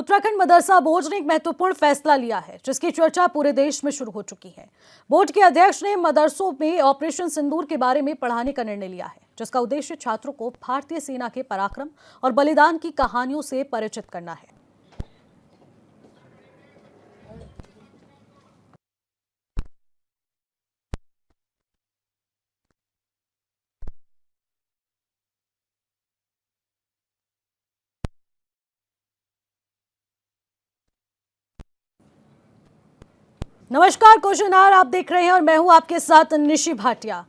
उत्तराखंड मदरसा board ने एक महत्वपूर्ण फैसला लिया है, जिसकी चर्चा पूरे देश में शुरू हो चुकी है। बोर्ड के अध्यक्ष ने मदरसों में ऑपरेशन सिंदूर के बारे में पढ़ाने का निर्णय लिया है, जिसका उद्देश्य छात्रों को भारतीय सेना के पराक्रम और बलिदान की कहानियों से परिचित करना है। नमस्कार, क्वेश्चन आप देख रहे हैं और मैं हूं आपके साथ निशी भाटिया।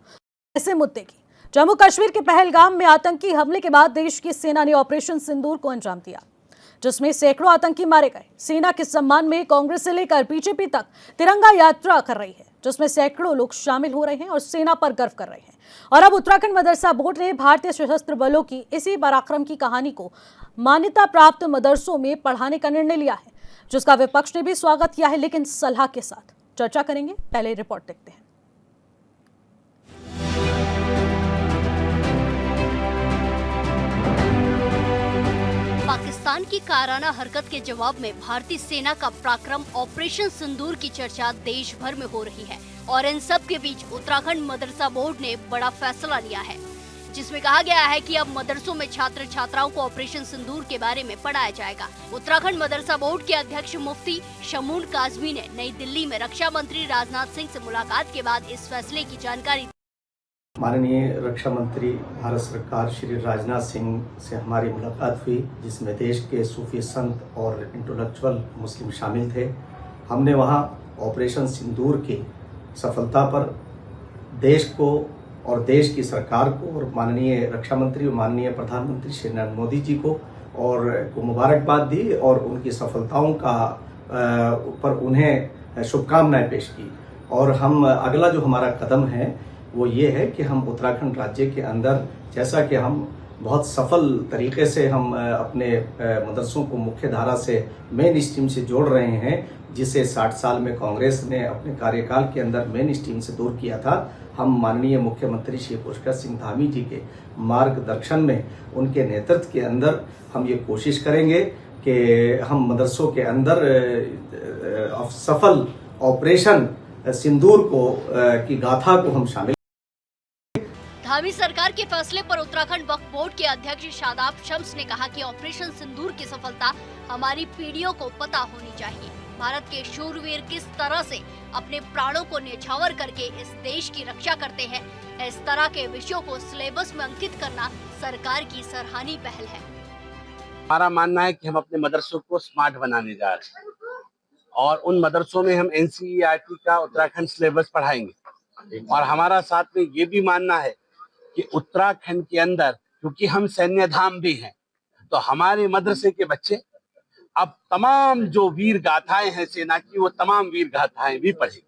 ऐसे मुद्दे की जम्मू कश्मीर के पहलगाम में आतंकी हमले के बाद देश की सेना ने ऑपरेशन सिंदूर को अंजाम दिया, जिसमें सैकड़ों आतंकी मारे गए। सेना के सम्मान में कांग्रेस से लेकर बीजेपी तक तिरंगा यात्रा कर रही है, जिसमें सैकड़ों लोग शामिल हो रहे हैं और सेना पर गर्व कर रहे हैं। और अब उत्तराखंड मदरसा बोर्ड ने भारतीय सशस्त्र बलों की इसी पराक्रम की कहानी को मान्यता प्राप्त मदरसों में पढ़ाने का निर्णय लिया है, जिसका विपक्ष ने भी स्वागत किया है, लेकिन सलाह के साथ। चर्चा करेंगे, पहले रिपोर्ट देखते हैं। पाकिस्तान की कायराना हरकत के जवाब में भारतीय सेना का पराक्रम ऑपरेशन सिंदूर की चर्चा देश भर में हो रही है। और इन सब के बीच उत्तराखंड मदरसा बोर्ड ने बड़ा फैसला लिया है, जिसमें कहा गया है कि अब मदरसों में छात्र छात्राओं को ऑपरेशन सिंदूर के बारे में पढ़ाया जाएगा। उत्तराखंड मदरसा बोर्ड के अध्यक्ष मुफ्ती शमून काजमी ने नई दिल्ली में रक्षा मंत्री राजनाथ सिंह से मुलाकात के बाद इस फैसले की जानकारी। माननीय रक्षा मंत्री भारत सरकार श्री राजनाथ सिंह से हमारी मुलाकात हुई, जिसमें देश के सूफी संत और इंटेलेक्चुअल मुस्लिम शामिल थे। हमने वहां ऑपरेशन सिंदूर की सफलता पर देश को और देश की सरकार को और माननीय रक्षा मंत्री और माननीय प्रधानमंत्री श्री नरेंद्र मोदी जी को मुबारकबाद दी और उनकी सफलताओं का पर उन्हें शुभकामनाएं पेश की। और हम अगला जो हमारा कदम है वो ये है कि हम उत्तराखंड राज्य के अंदर, जैसा कि हम बहुत सफल तरीके से हम अपने मदरसों को मुख्य धारा से मेन स्ट्रीम से जोड़ रहे हैं, जिसे 60 साल में कांग्रेस ने अपने कार्यकाल के अंदर मेन स्ट्रीम से दूर किया था। हम माननीय मुख्यमंत्री श्री पुष्कर सिंह धामी जी के मार्गदर्शन में, उनके नेतृत्व के अंदर हम ये कोशिश करेंगे कि हम मदरसों के अंदर सफल ऑपरेशन सिंदूर को की गाथा को हम शामिल। धामी सरकार के फैसले पर उत्तराखंड वक्फ बोर्ड के अध्यक्ष शादाब शम्स ने कहा कि ऑपरेशन सिंदूर की सफलता हमारी पीढ़ियों को पता होनी चाहिए। भारत के शूरवीर किस तरह से अपने प्राणों को न्यौछावर करके इस देश की रक्षा करते हैं, इस तरह के विषयों को सिलेबस में अंकित करना सरकार की सराहनीय पहल है। हमारा मानना है कि हम अपने मदरसों को स्मार्ट बनाने जा रहे हैं और उन मदरसों में हम एनसीईआरटी का उत्तराखंड सिलेबस पढ़ाएंगे। और हमारा साथ में ये भी मानना है कि उत्तराखंड के अंदर, क्योंकि हम सैन्य धाम भी हैं, तो हमारे मदरसे के बच्चे अब तमाम जो वीर गाथाएं हैं सेना की, वो तमाम वीर गाथाएं भी पढ़ेंगे।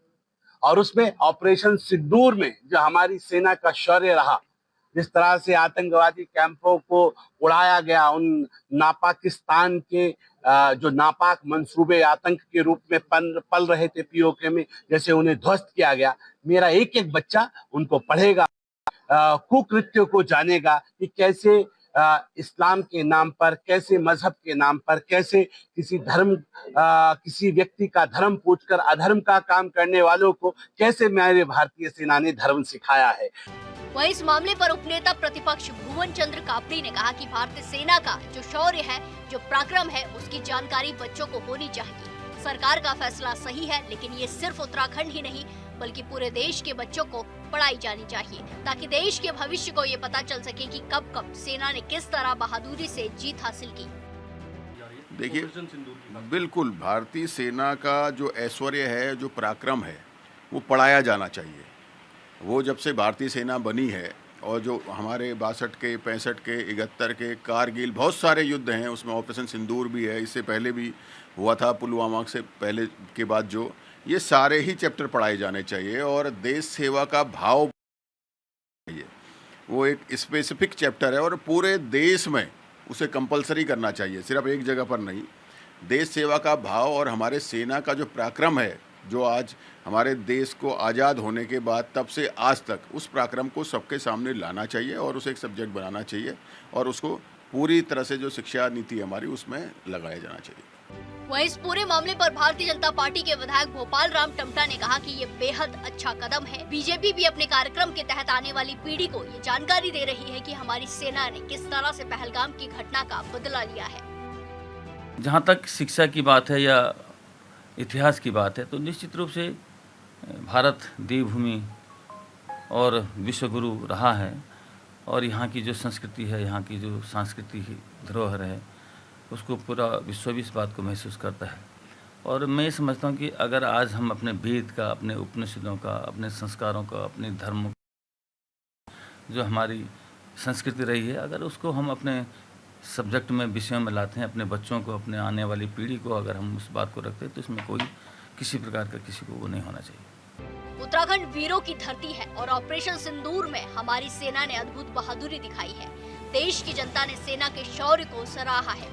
और उसमें ऑपरेशन सिंदूर में जो हमारी सेना का शौर्य रहा, जिस तरह से आतंकवादी कैंपों को उड़ाया गया, उन नापाकिस्तान के जो नापाक मंसूबे आतंक के रूप में पल रहे थे पीओके में, जैसे उन्हें ध्वस्त किया गया। मेरा एक एक बच्चा उनको पढ़ेगा, कुकृत्यों को जानेगा कि कैसे इस्लाम के नाम पर, कैसे मजहब के नाम पर, कैसे किसी व्यक्ति का धर्म पूछकर अधर्म का काम करने वालों को कैसे मेरे भारतीय सेना ने धर्म सिखाया है। वहीं इस मामले पर उपनेता प्रतिपक्ष भुवन चंद्र कापड़ी ने कहा कि भारतीय सेना का जो शौर्य है, जो पराक्रम है, उसकी जानकारी बच्चों को होनी चाहिए। सरकार का फैसला सही है, लेकिन ये सिर्फ उत्तराखंड ही नहीं बल्कि पूरे देश के बच्चों को पढ़ाई जानी चाहिए, ताकि देश के भविष्य को ये पता चल सके कि कब कब सेना ने किस तरह बहादुरी से जीत हासिल की। देखिए, बिल्कुल भारतीय सेना का जो ऐश्वर्य है, जो पराक्रम है, वो पढ़ाया जाना चाहिए। वो जब से भारतीय सेना बनी है और जो हमारे 62 के, 65 के, 71 के, कारगिल, बहुत सारे युद्ध हैं, उसमें ऑपरेशन सिंदूर भी है, इससे पहले भी हुआ था पुलवामा से पहले के बाद, जो ये सारे ही चैप्टर पढ़ाए जाने चाहिए। और देश सेवा का भाव, वो एक स्पेसिफिक चैप्टर है और पूरे देश में उसे कंपलसरी करना चाहिए, सिर्फ एक जगह पर नहीं। देश सेवा का भाव और हमारे सेना का जो पराक्रम है, जो आज हमारे देश को आज़ाद होने के बाद तब से आज तक, उस पराक्रम को सबके सामने लाना चाहिए और उसे एक सब्जेक्ट बनाना चाहिए और उसको पूरी तरह से जो शिक्षा नीति हमारी उसमें लगाया जाना चाहिए। वहीं इस पूरे मामले पर भारतीय जनता पार्टी के विधायक भोपाल राम टमटा ने कहा कि ये बेहद अच्छा कदम है। बीजेपी भी अपने कार्यक्रम के तहत आने वाली पीढ़ी को ये जानकारी दे रही है कि हमारी सेना ने किस तरह से पहलगाम की घटना का बदला लिया है। जहाँ तक शिक्षा की बात है या इतिहास की बात है तो निश्चित रूप से भारत देवभूमि और विश्वगुरु रहा है और यहाँ की जो संस्कृति है, यहाँ की जो सांस्कृतिक धरोहर है, उसको पूरा विश्व भी इस बात को महसूस करता है। और मैं समझता हूँ कि अगर आज हम अपने वेद का, अपने उपनिषदों का, अपने संस्कारों का, अपने धर्म जो हमारी संस्कृति रही है, अगर उसको हम अपने सब्जेक्ट में, विषयों में लाते हैं, अपने बच्चों को, अपने आने वाली पीढ़ी को अगर हम उस बात को रखते हैं तो इसमें कोई किसी प्रकार का किसी को वो नहीं होना चाहिए। उत्तराखंड वीरों की धरती है और ऑपरेशन सिंदूर में हमारी सेना ने अद्भुत बहादुरी दिखाई है। देश की जनता ने सेना के शौर्य को सराहा है।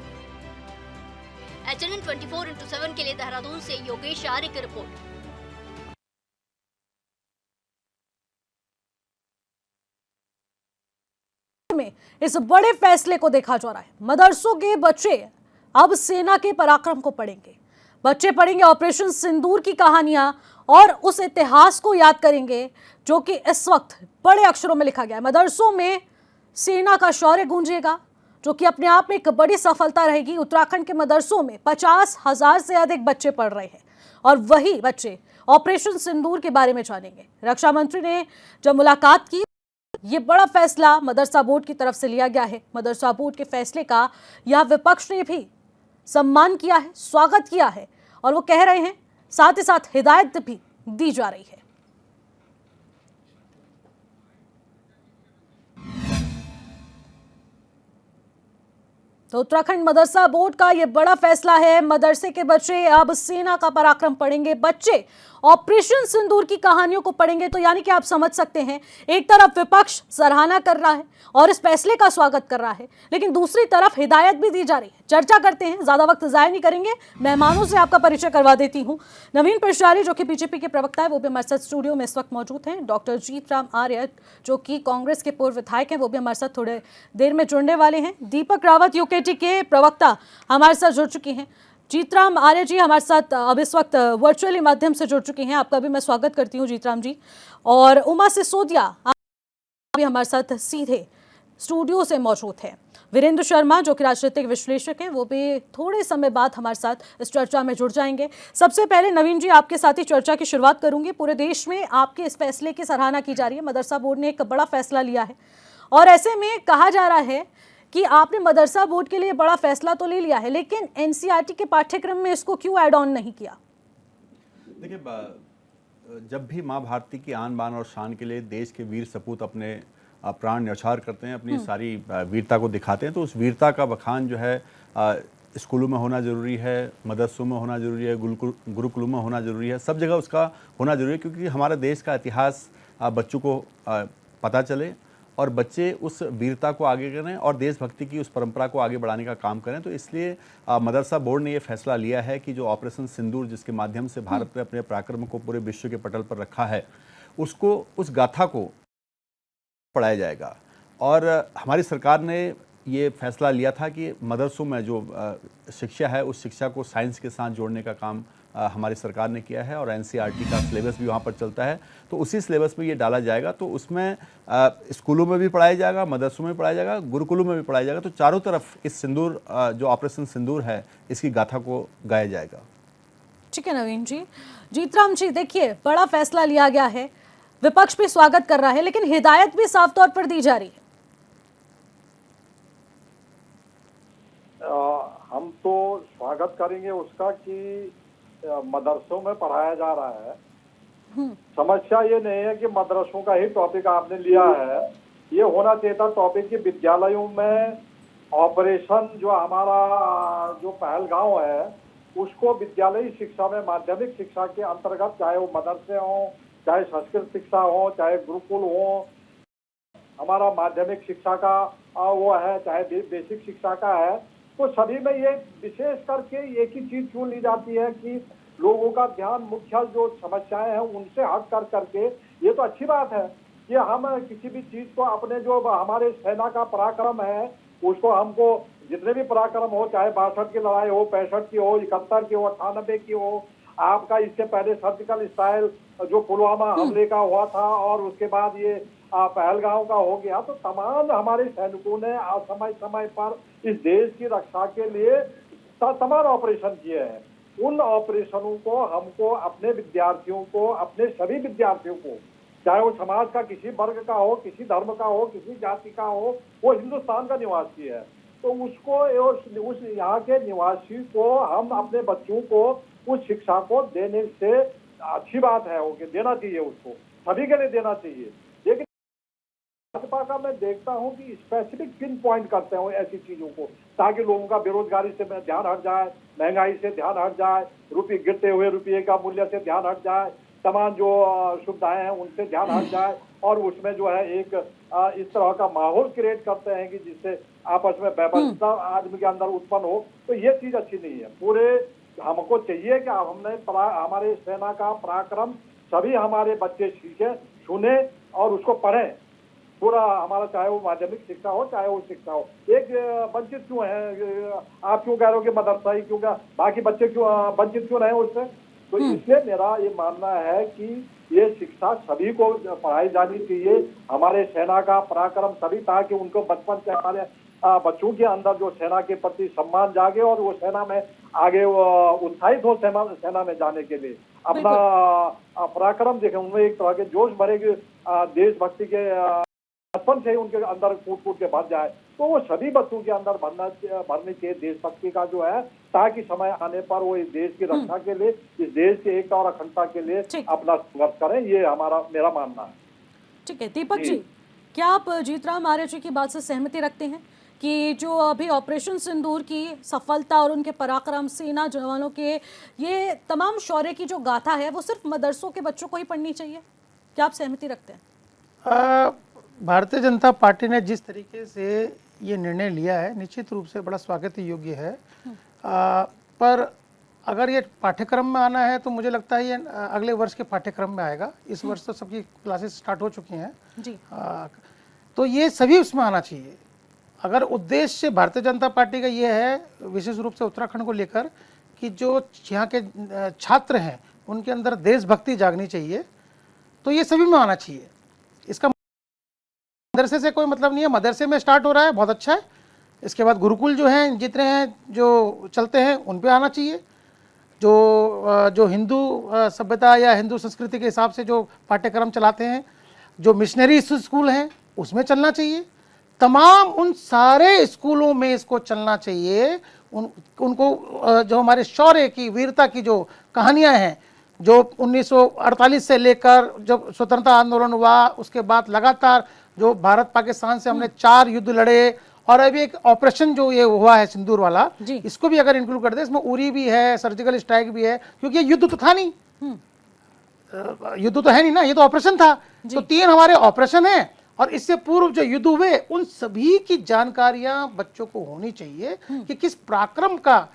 HNN 24x7 के लिए देहरादून से योगेश आर्य की रिपोर्ट। में इस बड़े फैसले को देखा जा रहा है। मदरसों के बच्चे अब सेना के पराक्रम को पढ़ेंगे। बच्चे पढ़ेंगे ऑपरेशन सिंदूर की कहानियां और उस इतिहास को याद करेंगे जो कि इस वक्त बड़े अक्षरों में लिखा गया है। मदरसों में सेना का शौर्य गूंजेगा जो कि अपने आप में एक बड़ी सफलता रहेगी। उत्तराखंड के मदरसों में 50,000 से अधिक बच्चे पढ़ रहे हैं और वही बच्चे ऑपरेशन सिंदूर के बारे में जानेंगे। रक्षा मंत्री ने जब मुलाकात की, ये बड़ा फैसला मदरसा बोर्ड की तरफ से लिया गया है। मदरसा बोर्ड के फैसले का यह विपक्ष ने भी सम्मान किया है, स्वागत किया है और वो कह रहे हैं, साथ ही साथ हिदायत भी दी जा रही है। तो उत्तराखंड मदरसा बोर्ड का यह बड़ा फैसला है। मदरसे के बच्चे अब सेना का पराक्रम पढ़ेंगे। बच्चे ऑपरेशन सिंदूर की कहानियों को पढ़ेंगे। तो यानी कि आप समझ सकते हैं, एक तरफ विपक्ष सराहना कर रहा है और इस फैसले का स्वागत कर रहा है, लेकिन दूसरी तरफ हिदायत भी दी जा रही है। चर्चा करते हैं, ज्यादा वक्त जाया नहीं करेंगे, मेहमानों से आपका परिचय करवा देती हूं। नवीन पिशारी जो कि बीजेपी के प्रवक्ता है, वो भी हमारे साथ स्टूडियो में इस वक्त मौजूद हैं। डॉक्टर जीतराम आर्य जो कि कांग्रेस के पूर्व विधायक हैं, वो भी हमारे साथ थोड़े देर में जुड़ने वाले हैं। दीपक रावत यूकेटी के प्रवक्ता हमारे साथ जुड़ चुकी हैं। जीतराम आर्य जी हमारे साथ अब इस वक्त वर्चुअली माध्यम से जुड़ चुकी हैं। आपका भी मैं स्वागत करती हूं जीतराम जी। और उमा सिसोदिया भी हमारे साथ सीधे स्टूडियो से मौजूद है। वीरेंद्र शर्मा जो कि राजनीतिक विश्लेषक हैं, वो भी थोड़े समय बाद हमारे साथ इस चर्चा में जुड़ जाएंगे। सबसे पहले नवीन जी, आपके साथ ही चर्चा की शुरुआत करूंगी। पूरे देश में आपके इस फैसले की सराहना की जा रही है। मदरसा बोर्ड ने एक बड़ा फैसला लिया है और ऐसे में कहा जा रहा है कि आपने मदरसा बोर्ड के लिए बड़ा फैसला तो ले लिया है, लेकिन एनसीईआरटी के पाठ्यक्रम में इसको क्यों ऐड ऑन नहीं किया? देखिए, जब भी माँ भारती की आन बान और शान के लिए देश के वीर सपूत अपने प्राण न्यौछावर करते हैं, अपनी सारी वीरता को दिखाते हैं, तो उस वीरता का बखान जो है स्कूलों में होना ज़रूरी है, मदरसों में होना ज़रूरी है, गुरुकुलों में होना ज़रूरी है, सब जगह उसका होना ज़रूरी है, क्योंकि हमारे देश का इतिहास बच्चों को पता चले और बच्चे उस वीरता को आगे करें और देशभक्ति की उस परंपरा को आगे बढ़ाने का काम करें। तो इसलिए मदरसा बोर्ड ने ये फैसला लिया है कि जो ऑपरेशन सिंदूर, जिसके माध्यम से भारत ने अपने पराक्रम को पूरे विश्व के पटल पर रखा है, उसको, उस गाथा को पढ़ाया जाएगा। और हमारी सरकार ने ये फैसला लिया था कि मदरसों में जो शिक्षा है, उस शिक्षा को साइंस के साथ जोड़ने का काम हमारी सरकार ने किया है और एनसीईआरटी का सिलेबस भी वहाँ पर चलता है, तो उसी सिलेबस में ये डाला जाएगा। तो उसमें स्कूलों में भी पढ़ाया जाएगा, मदरसों में पढ़ाया जाएगा, गुरुकुलों में भी पढ़ाया जाएगा। तो चारों तरफ इस सिंदूर, जो ऑपरेशन सिंदूर है, इसकी गाथा को गाया जाएगा। ठीक है नवीन जी। जीतराम जी, देखिए बड़ा फैसला लिया गया है, विपक्ष भी स्वागत कर रहा है, लेकिन हिदायत भी साफ तौर पर दी जा रही है। हम तो स्वागत करेंगे उसका कि मदरसों में पढ़ाया जा रहा है। समस्या ये नहीं है कि मदरसों का ही टॉपिक आपने लिया है, ये होना चाहिए था टॉपिक कि विद्यालयों में ऑपरेशन जो हमारा जो पहलगांव है, उसको विद्यालयी शिक्षा में, माध्यमिक शिक्षा के अंतर्गत, चाहे वो मदरसे हों, चाहे संस्कृत शिक्षा हो, चाहे गुरुकुल हो, हमारा माध्यमिक शिक्षा का वो है, चाहे बेसिक शिक्षा का है, तो सभी में ये विशेष करके एक ही चीज क्यों ली जाती है कि लोगों का ध्यान मुख्य जो समस्याएं हैं उनसे हट कर करके। ये तो अच्छी बात है कि हम किसी भी चीज को, अपने जो हमारे सेना का पराक्रम है, उसको हमको जितने भी पराक्रम हो, चाहे 62 की लड़ाई हो, 65 की हो, 71 की हो, 98 की हो, आपका इससे पहले सर्जिकल स्ट्राइक जो पुलवामा हमले का हुआ था, और उसके बाद ये पहलगांव का हो गया, तो तमाम हमारे सैनिकों ने समय समय पर इस देश की रक्षा के लिए तमाम ऑपरेशन किए हैं। उन ऑपरेशनों को हमको अपने विद्यार्थियों को, अपने सभी विद्यार्थियों को, चाहे वो समाज का किसी वर्ग का हो, किसी धर्म का हो, किसी जाति का हो, वो हिंदुस्तान का निवासी है, तो उसको उस यहाँ के निवासी को हम अपने बच्चों को उस शिक्षा को देने से अच्छी बात है, वो देना चाहिए, उसको सभी के लिए देना चाहिए। लेकिन भाजपा का मैं देखता हूं कि स्पेसिफिक पिन पॉइंट करते हैं ऐसी चीजों को, ताकि लोगों का बेरोजगारी से ध्यान हट जाए, महंगाई से ध्यान हट जाए, गिरते हुए रुपये का मूल्य से ध्यान हट जाए, तमाम जो सुविधाएं हैं उनसे ध्यान हट जाए, और उसमें जो है एक इस तरह का माहौल क्रिएट करते हैं कि जिससे आपस में व्यवस्था आदमी के अंदर उत्पन्न हो, तो ये चीज अच्छी नहीं है। पूरे हमको चाहिए कि हमारे सेना का पराक्रम सभी हमारे बच्चे सीखें, सुने और उसको पढ़ें। पूरा हमारा, चाहे वो माध्यमिक शिक्षा हो, चाहे वो शिक्षा हो, एक वंचित क्यों है? आप क्यों कह रहे हो कि मदरसा ही क्यों, क्या बाकी बच्चे क्यों वंचित क्यों रहे उससे? तो इसलिए मेरा ये मानना है कि ये शिक्षा सभी को पढ़ाई जानी चाहिए, हमारे सेना का पराक्रम सभी, ताकि उनको बचपन से हमारे बच्चों के अंदर जो सेना के प्रति सम्मान जागे और वो सेना में आगे उत्साहित हो सेना में जाने के लिए, अपना पराक्रम देखें, उनमें एक तरह के जोश भरेगी, देशभक्ति के बचपन से ही उनके अंदर कूट कूट के भर जाए, तो वो सभी बच्चों के अंदर भरने के देशभक्ति का जो है, ताकि समय आने पर वो इस देश की रक्षा के लिए, इस देश की एकता और अखंडता के लिए अपना संघर्ष करें। ये मेरा मानना है। ठीक है दीपक जी, क्या आप जीतराम आर्य जी की बात से सहमति रखते हैं कि जो अभी ऑपरेशन सिंदूर की सफलता और उनके पराक्रम, सेना जवानों के ये तमाम शौर्य की जो गाथा है, वो सिर्फ मदरसों के बच्चों को ही पढ़नी चाहिए? क्या आप सहमति रखते हैं? भारतीय जनता पार्टी ने जिस तरीके से ये निर्णय लिया है, निश्चित रूप से बड़ा स्वागत योग्य है। पर अगर ये पाठ्यक्रम में आना है तो मुझे लगता है ये अगले वर्ष के पाठ्यक्रम में आएगा। इस वर्ष तो सबकी क्लासेस स्टार्ट हो चुकी हैं जी। तो ये सभी उसमें आना चाहिए। अगर उद्देश्य भारतीय जनता पार्टी का ये है, विशेष रूप से उत्तराखंड को लेकर, कि जो यहाँ के छात्र हैं उनके अंदर देशभक्ति जागनी चाहिए, तो ये सभी में आना चाहिए। इसका मदरसे से कोई मतलब नहीं है, मदरसे में स्टार्ट हो रहा है, बहुत अच्छा है। इसके बाद गुरुकुल जो हैं, जितने हैं जो चलते हैं, उन पे आना चाहिए। जो हिंदू सभ्यता या हिंदू संस्कृति के हिसाब से जो पाठ्यक्रम चलाते हैं, जो मिशनरी स्कूल हैं, उसमें चलना चाहिए। तमाम उन सारे स्कूलों में इसको चलना चाहिए। उनको जो हमारे शौर्य की, वीरता की जो कहानियाँ हैं, जो 1948 से लेकर जब स्वतंत्रता आंदोलन हुआ, उसके बाद लगातार जो भारत पाकिस्तान से हमने 4 युद्ध लड़े, और अभी एक ऑपरेशन जो ये हुआ है सिंदूर वाला, इसको भी अगर इंक्लूड कर दे, इसमें उरी भी है, सर्जिकल स्ट्राइक भी है, क्योंकि ये युद्ध तो था नहीं, युद्ध तो है नहीं ना, ये तो ऑपरेशन था। तो 3 हमारे ऑपरेशन है, और इससे पूर्व जो युद्ध हुए उन सभी की जानकारियां बच्चों को होनी चाहिए कि किस पराक्रम का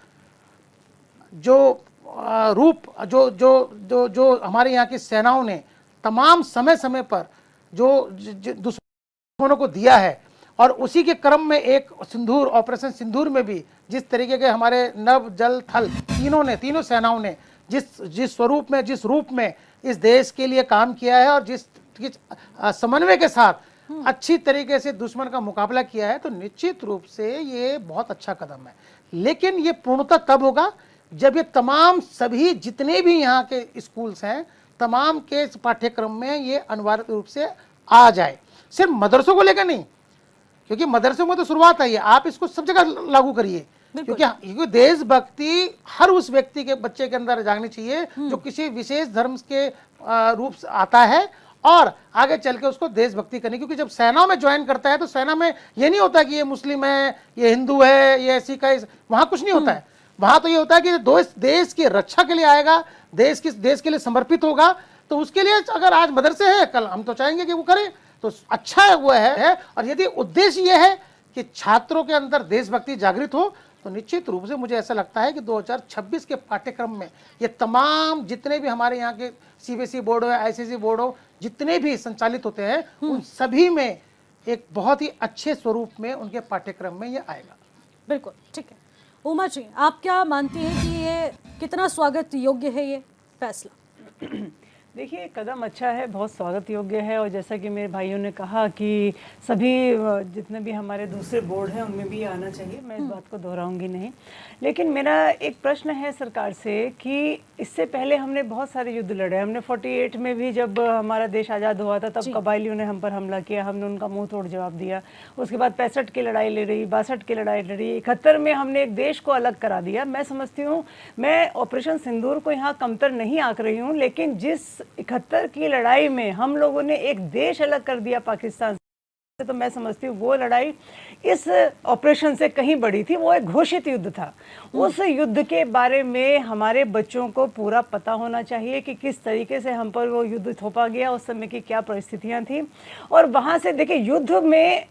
जो रूप जो जो जो जो हमारे यहाँ की सेनाओं ने तमाम समय समय पर जो दुश्मनों को दिया है, और उसी के क्रम में एक सिंदूर, ऑपरेशन सिंदूर में भी जिस तरीके के हमारे नभ जल थल तीनों सेनाओं ने जिस स्वरूप में, जिस रूप में इस देश के लिए काम किया है, और जिस समन्वय के साथ अच्छी तरीके से दुश्मन का मुकाबला किया है, तो निश्चित रूप से ये बहुत अच्छा कदम है। लेकिन ये पूर्णतः तब होगा जब ये तमाम सभी जितने भी यहाँ के स्कूल्स हैं, तमाम के पाठ्यक्रम में ये अनिवार्य रूप से आ जाए। सिर्फ मदरसों को लेकर नहीं, क्योंकि मदरसों में तो शुरुआत आई है, आप इसको सब जगह लागू करिए, क्योंकि देशभक्ति हर उस व्यक्ति के बच्चे के अंदर जागनी चाहिए जो किसी विशेष धर्म के रूप से आता है, और आगे चल के उसको देशभक्ति करनी। क्योंकि जब सेना में ज्वाइन करता है तो सेना में ये नहीं होता कि ये मुस्लिम है, ये हिंदू है, ये सिख है, वहां कुछ नहीं होता है। वहां तो ये होता है कि देश की रक्षा के लिए आएगा, देश के लिए समर्पित होगा। तो उसके लिए अगर आज मदरसे है, कल हम तो चाहेंगे कि वो करें, तो अच्छा वो है। और यदि उद्देश्य ये है कि छात्रों के अंदर देशभक्ति जागृत हो, तो निश्चित रूप से मुझे ऐसा लगता है कि 2026 के पाठ्यक्रम में ये तमाम जितने भी हमारे यहाँ के सीबीएसई बोर्ड हो, आईसीएसई बोर्ड हो, जितने भी संचालित होते हैं, उन सभी में एक बहुत ही अच्छे स्वरूप में उनके पाठ्यक्रम में ये आएगा। बिल्कुल, ठीक है। उमा जी, आप क्या मानती हैं कि ये कितना स्वागत योग्य है ये फैसला? देखिए, कदम अच्छा है, बहुत स्वागत योग्य है। और जैसा कि मेरे भाइयों ने कहा कि सभी जितने भी हमारे दूसरे बोर्ड हैं उनमें भी आना चाहिए, मैं इस बात को दोहराऊंगी नहीं। लेकिन मेरा एक प्रश्न है सरकार से कि इससे पहले हमने बहुत सारे युद्ध लड़े। हमने 48 में भी जब हमारा देश आज़ाद हुआ था तब कबायलियों ने हम पर हमला किया, हमने उनका मुंह तोड़ जवाब दिया। उसके बाद 65 की लड़ाई लड़ी, 62 की लड़ाई लड़ी, 71 में हमने एक देश को अलग करा दिया। मैं समझती हूँ, मैं ऑपरेशन सिंदूर को यहाँ कमतर नहीं आंक रही हूँ, लेकिन जिस 71 की लड़ाई में हम लोगों ने एक देश अलग कर दिया पाकिस्तान से, तो मैं समझती हूँ वो लड़ाई इस ऑपरेशन से कहीं बड़ी थी। वो एक घोषित युद्ध था। उस युद्ध के बारे में हमारे बच्चों को पूरा पता होना चाहिए कि किस तरीके से हम पर वो युद्ध थोपा गया, उस समय की क्या परिस्थितियाँ थी। और वहाँ से देखिए, युद्ध में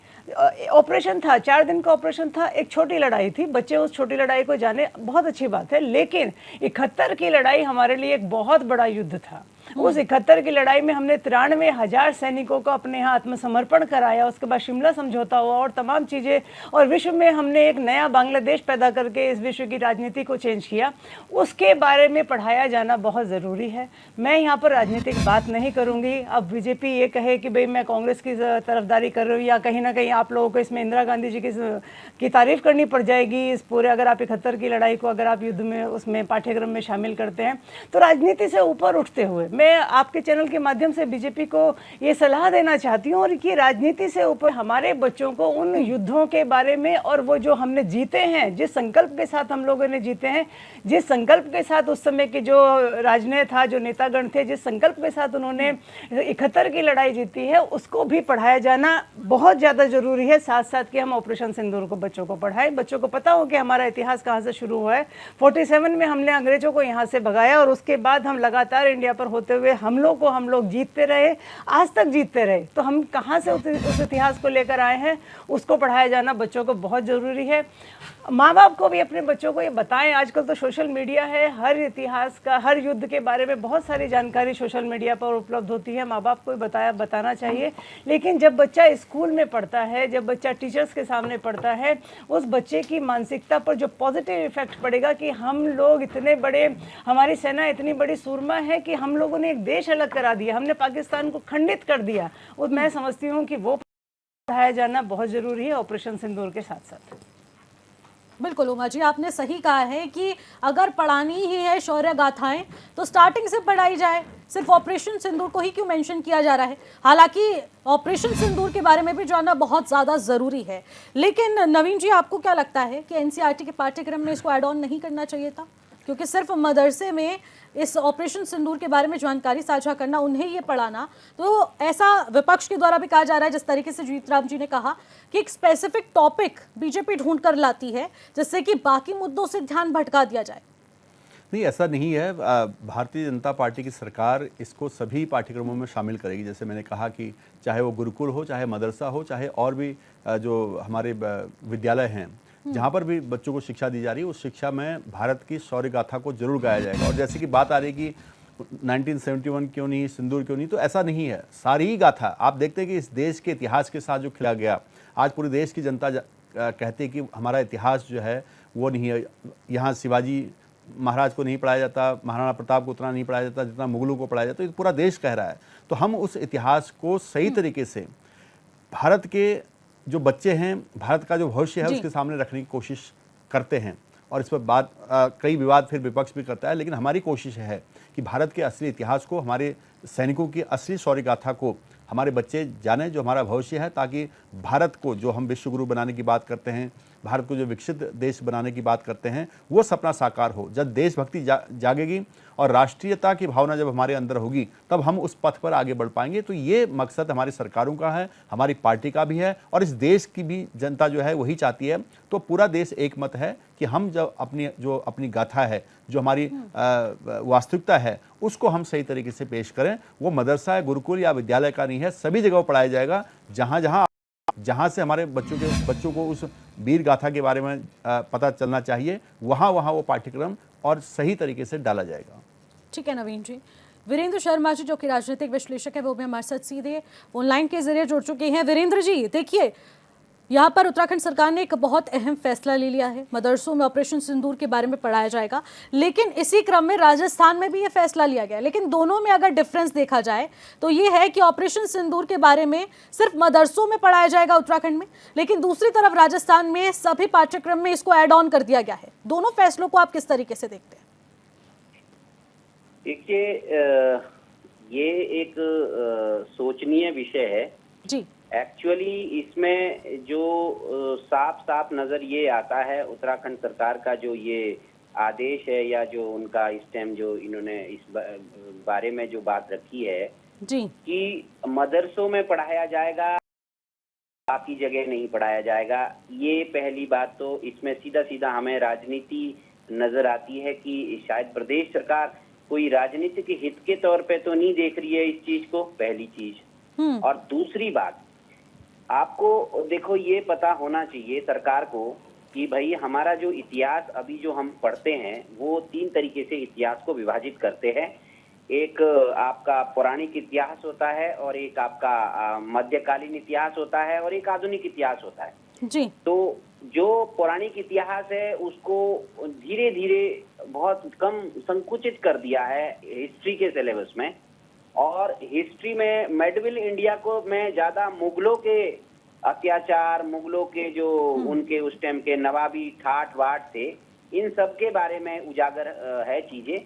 ऑपरेशन था, 4 दिन का ऑपरेशन था, एक छोटी लड़ाई थी। बच्चे उस छोटी लड़ाई को जाने, बहुत अच्छी बात है। लेकिन 71 की लड़ाई हमारे लिए एक बहुत बड़ा युद्ध था। उस 71 की लड़ाई में हमने 93,000 सैनिकों को अपने यहाँ आत्मसमर्पण कराया। उसके बाद शिमला समझौता हुआ और तमाम चीज़ें, और विश्व में हमने एक नया बांग्लादेश पैदा करके इस विश्व की राजनीति को चेंज किया। उसके बारे में पढ़ाया जाना बहुत ज़रूरी है। मैं यहाँ पर राजनीतिक बात नहीं करूँगी। अब बीजेपी ये कहे कि भाई मैं कांग्रेस की तरफदारी कर रही हूँ, या कहीं ना कहीं आप लोगों को इसमें इंदिरा गांधी जी की तारीफ़ करनी पड़ जाएगी इस पूरे, अगर आप 71 की लड़ाई को अगर आप युद्ध में उसमें पाठ्यक्रम में शामिल करते हैं। तो राजनीति से ऊपर उठते हुए मैं आपके चैनल के माध्यम से बीजेपी को ये सलाह देना चाहती हूँ, और कि राजनीति से ऊपर हमारे बच्चों को उन युद्धों के बारे में, और वो जो हमने जीते हैं, जिस संकल्प के साथ हम लोगों ने जीते हैं, जिस संकल्प के साथ उस समय के जो राजनय था, जो नेतागण थे, जिस संकल्प के साथ उन्होंने 71 की लड़ाई जीती है, उसको भी पढ़ाया जाना बहुत ज़्यादा ज़रूरी है। साथ साथ कि हम ऑपरेशन सिंदूर को बच्चों को पढ़ाएं, बच्चों को पता हो कि हमारा इतिहास कहाँ से शुरू हुआ है। 47 में हमने अंग्रेजों को यहाँ से भगाया, और उसके बाद हम लगातार इंडिया पर होते हुए हम लोग जीतते रहे, आज तक जीतते रहे। तो हम कहाँ से उस इतिहास को लेकर आए हैं, उसको पढ़ाया जाना बच्चों को बहुत ज़रूरी है। माँ बाप को भी अपने बच्चों को ये बताएं। आजकल तो सोशल मीडिया है, हर इतिहास का, हर युद्ध के बारे में बहुत सारी जानकारी सोशल मीडिया पर उपलब्ध होती है। माँ बाप को बताना चाहिए। लेकिन जब बच्चा स्कूल में पढ़ता है, जब बच्चा टीचर्स के सामने पढ़ता है, उस बच्चे की मानसिकता पर जो पॉजिटिव इफेक्ट पड़ेगा कि हम लोग इतने बड़े, हमारी सेना इतनी बड़ी सूरमा है कि हम लोगों ने एक देश अलग करा दिया, हमने पाकिस्तान को खंडित कर दिया। और मैं समझती हूँ कि वो पढ़ाया जाना बहुत ज़रूरी है ऑपरेशन सिंदूर के साथ साथ। बिल्कुल उमा जी, आपने सही कहा है कि अगर पढ़ानी ही है शौर्य गाथाएं तो स्टार्टिंग से पढ़ाई जाए। सिर्फ ऑपरेशन सिंदूर को ही क्यों मेंशन किया जा रहा है? हालांकि ऑपरेशन सिंदूर के बारे में भी जानना बहुत ज़्यादा ज़रूरी है। लेकिन नवीन जी, आपको क्या लगता है कि एनसीईआरटी के पाठ्यक्रम में इसको ऐड ऑन नहीं करना चाहिए था? क्योंकि सिर्फ मदरसे में इस ऑपरेशन सिंदूर के बारे में जानकारी साझा करना, उन्हें ये पढ़ाना, तो ऐसा विपक्ष के द्वारा भी कहा जा रहा है, जिस तरीके से जीत राम जी ने कहा कि एक स्पेसिफिक टॉपिक बीजेपी ढूंढ कर लाती है जिससे कि बाकी मुद्दों से ध्यान भटका दिया जाए। नहीं, ऐसा नहीं है। भारतीय जनता पार्टी की सरकार इसको सभी पाठ्यक्रमों में शामिल करेगी। जैसे मैंने कहा कि चाहे वो गुरुकुल हो, चाहे मदरसा हो, चाहे और भी जो हमारे विद्यालय हैं, जहाँ पर भी बच्चों को शिक्षा दी जा रही है, उस शिक्षा में भारत की शौर्य गाथा को जरूर गाया जाएगा। और जैसे कि बात आ रही है कि 1971 क्यों नहीं, सिंदूर क्यों नहीं, तो ऐसा नहीं है। सारी ही गाथा आप देखते हैं कि इस देश के इतिहास के साथ जो खिला गया, आज पूरे देश की जनता कहते हैं कि हमारा इतिहास जो है वो नहीं है। यहाँ शिवाजी महाराज को नहीं पढ़ाया जाता, महाराणा प्रताप को उतना नहीं पढ़ाया जाता जितना मुगलों को पढ़ाया जाता, ये पूरा देश कह रहा है। तो हम उस इतिहास को सही तरीके से भारत के जो बच्चे हैं, भारत का जो भविष्य है, उसके सामने रखने की कोशिश करते हैं। और इस पर कई विवाद फिर विपक्ष भी करता है, लेकिन हमारी कोशिश है कि भारत के असली इतिहास को, हमारे सैनिकों की असली शौर्य गाथा को हमारे बच्चे जाने, जो हमारा भविष्य है, ताकि भारत को, जो हम विश्वगुरु बनाने की बात करते हैं, भारत को जो विकसित देश बनाने की बात करते हैं, वो सपना साकार हो। जब देशभक्ति जागेगी और राष्ट्रीयता की भावना जब हमारे अंदर होगी, तब हम उस पथ पर आगे बढ़ पाएंगे। तो ये मकसद हमारी सरकारों का है, हमारी पार्टी का भी है, और इस देश की भी जनता जो है वही चाहती है। तो पूरा देश एक मत है कि हम जब अपनी गाथा है, जो हमारी वास्तविकता है, उसको हम सही तरीके से पेश करें। वो मदरसा, गुरुकुल या विद्यालय का नहीं है, सभी जगह पढ़ाया जाएगा। जहाँ से हमारे बच्चों को उस वीर गाथा के बारे में पता चलना चाहिए, वहाँ वो पाठ्यक्रम और सही तरीके से डाला जाएगा। ठीक है नवीन जी। वीरेंद्र शर्मा जी, जो कि राजनीतिक विश्लेषक है, वो भी हमारे साथ सीधे ऑनलाइन के जरिए जुड़ चुके हैं। वीरेंद्र जी, देखिए, यहाँ पर उत्तराखंड सरकार ने एक बहुत अहम फैसला ले लिया है। मदरसों में ऑपरेशन सिंदूर के बारे में पढ़ाया जाएगा, लेकिन इसी क्रम में राजस्थान में भी ये फैसला लिया गया। लेकिन दोनों में अगर डिफरेंस देखा जाए तो ये है कि ऑपरेशन सिंदूर के बारे में सिर्फ मदरसों में पढ़ाया जाएगा उत्तराखंड में, लेकिन दूसरी तरफ राजस्थान में सभी पाठ्यक्रम में इसको ऐड ऑन कर दिया गया है। दोनों फैसलों को आप किस तरीके से देखते हैं? देखिए, ये एक सोचनीय विषय है जी। एक्चुअली इसमें जो साफ साफ नज़र ये आता है, उत्तराखंड सरकार का जो ये आदेश है या जो उनका इस टाइम जो इन्होंने इस बारे में जो बात रखी है जी कि मदरसों में पढ़ाया जाएगा, बाकी जगह नहीं पढ़ाया जाएगा। ये पहली बात तो इसमें सीधा सीधा हमें राजनीति नज़र आती है कि शायद प्रदेश सरकार कोई राजनीतिक हित के तौर पे तो नहीं देख रही है इस चीज़ को, पहली चीज़। और दूसरी बात, आपको देखो ये पता होना चाहिए सरकार को कि भाई हमारा जो इतिहास अभी जो हम पढ़ते हैं वो 3 तरीके से इतिहास को विभाजित करते हैं। एक आपका पौराणिक इतिहास होता है, और एक आपका मध्यकालीन इतिहास होता है, और एक आधुनिक इतिहास होता है जी। तो जो पौराणिक इतिहास है उसको धीरे धीरे बहुत कम संकुचित कर दिया है हिस्ट्री के सिलेबस में, और हिस्ट्री में मेडिवल इंडिया को में ज्यादा मुगलों के अत्याचार, मुगलों के जो उनके उस टाइम के नवाबी ठाट वाट थे, इन सब के बारे में उजागर है चीजें।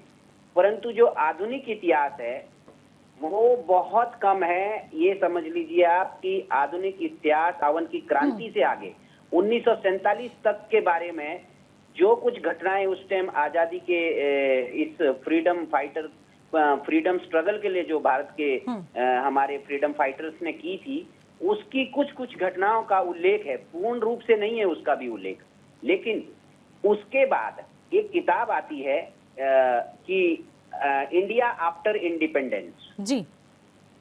परंतु जो आधुनिक इतिहास है वो बहुत कम है। ये समझ लीजिए आप कि आधुनिक इतिहास 51 की क्रांति से आगे 1947 तक के बारे में जो कुछ घटनाएं उस टाइम आजादी के इस फ्रीडम स्ट्रगल के लिए जो भारत के हमारे फ्रीडम फाइटर्स ने की थी, उसकी कुछ घटनाओं का उल्लेख है। पूर्ण रूप से नहीं है उसका भी उल्लेख, लेकिन उसके बाद एक किताब आती है कि इंडिया आफ्टर इंडिपेंडेंस। जी।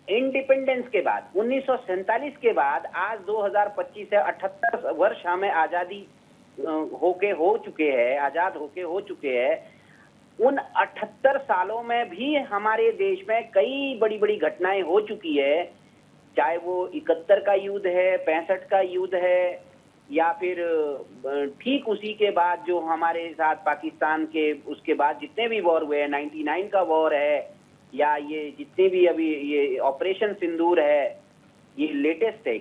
इंडिपेंडेंस के बाद 1947 के बाद आज 2025 है, 78 वर्ष हमें आजादी हो चुके हैं, आजाद होके हो चुके हैं। उन 78 सालों में भी हमारे देश में कई बड़ी बड़ी घटनाएं हो चुकी है, चाहे वो 71 का युद्ध है, 65 का युद्ध है, या फिर ठीक उसी के बाद जो हमारे साथ पाकिस्तान के उसके बाद जितने भी वॉर हुए हैं, 99 का वॉर है, या ये जितने भी अभी ये ऑपरेशन सिंदूर है, ये लेटेस्ट है।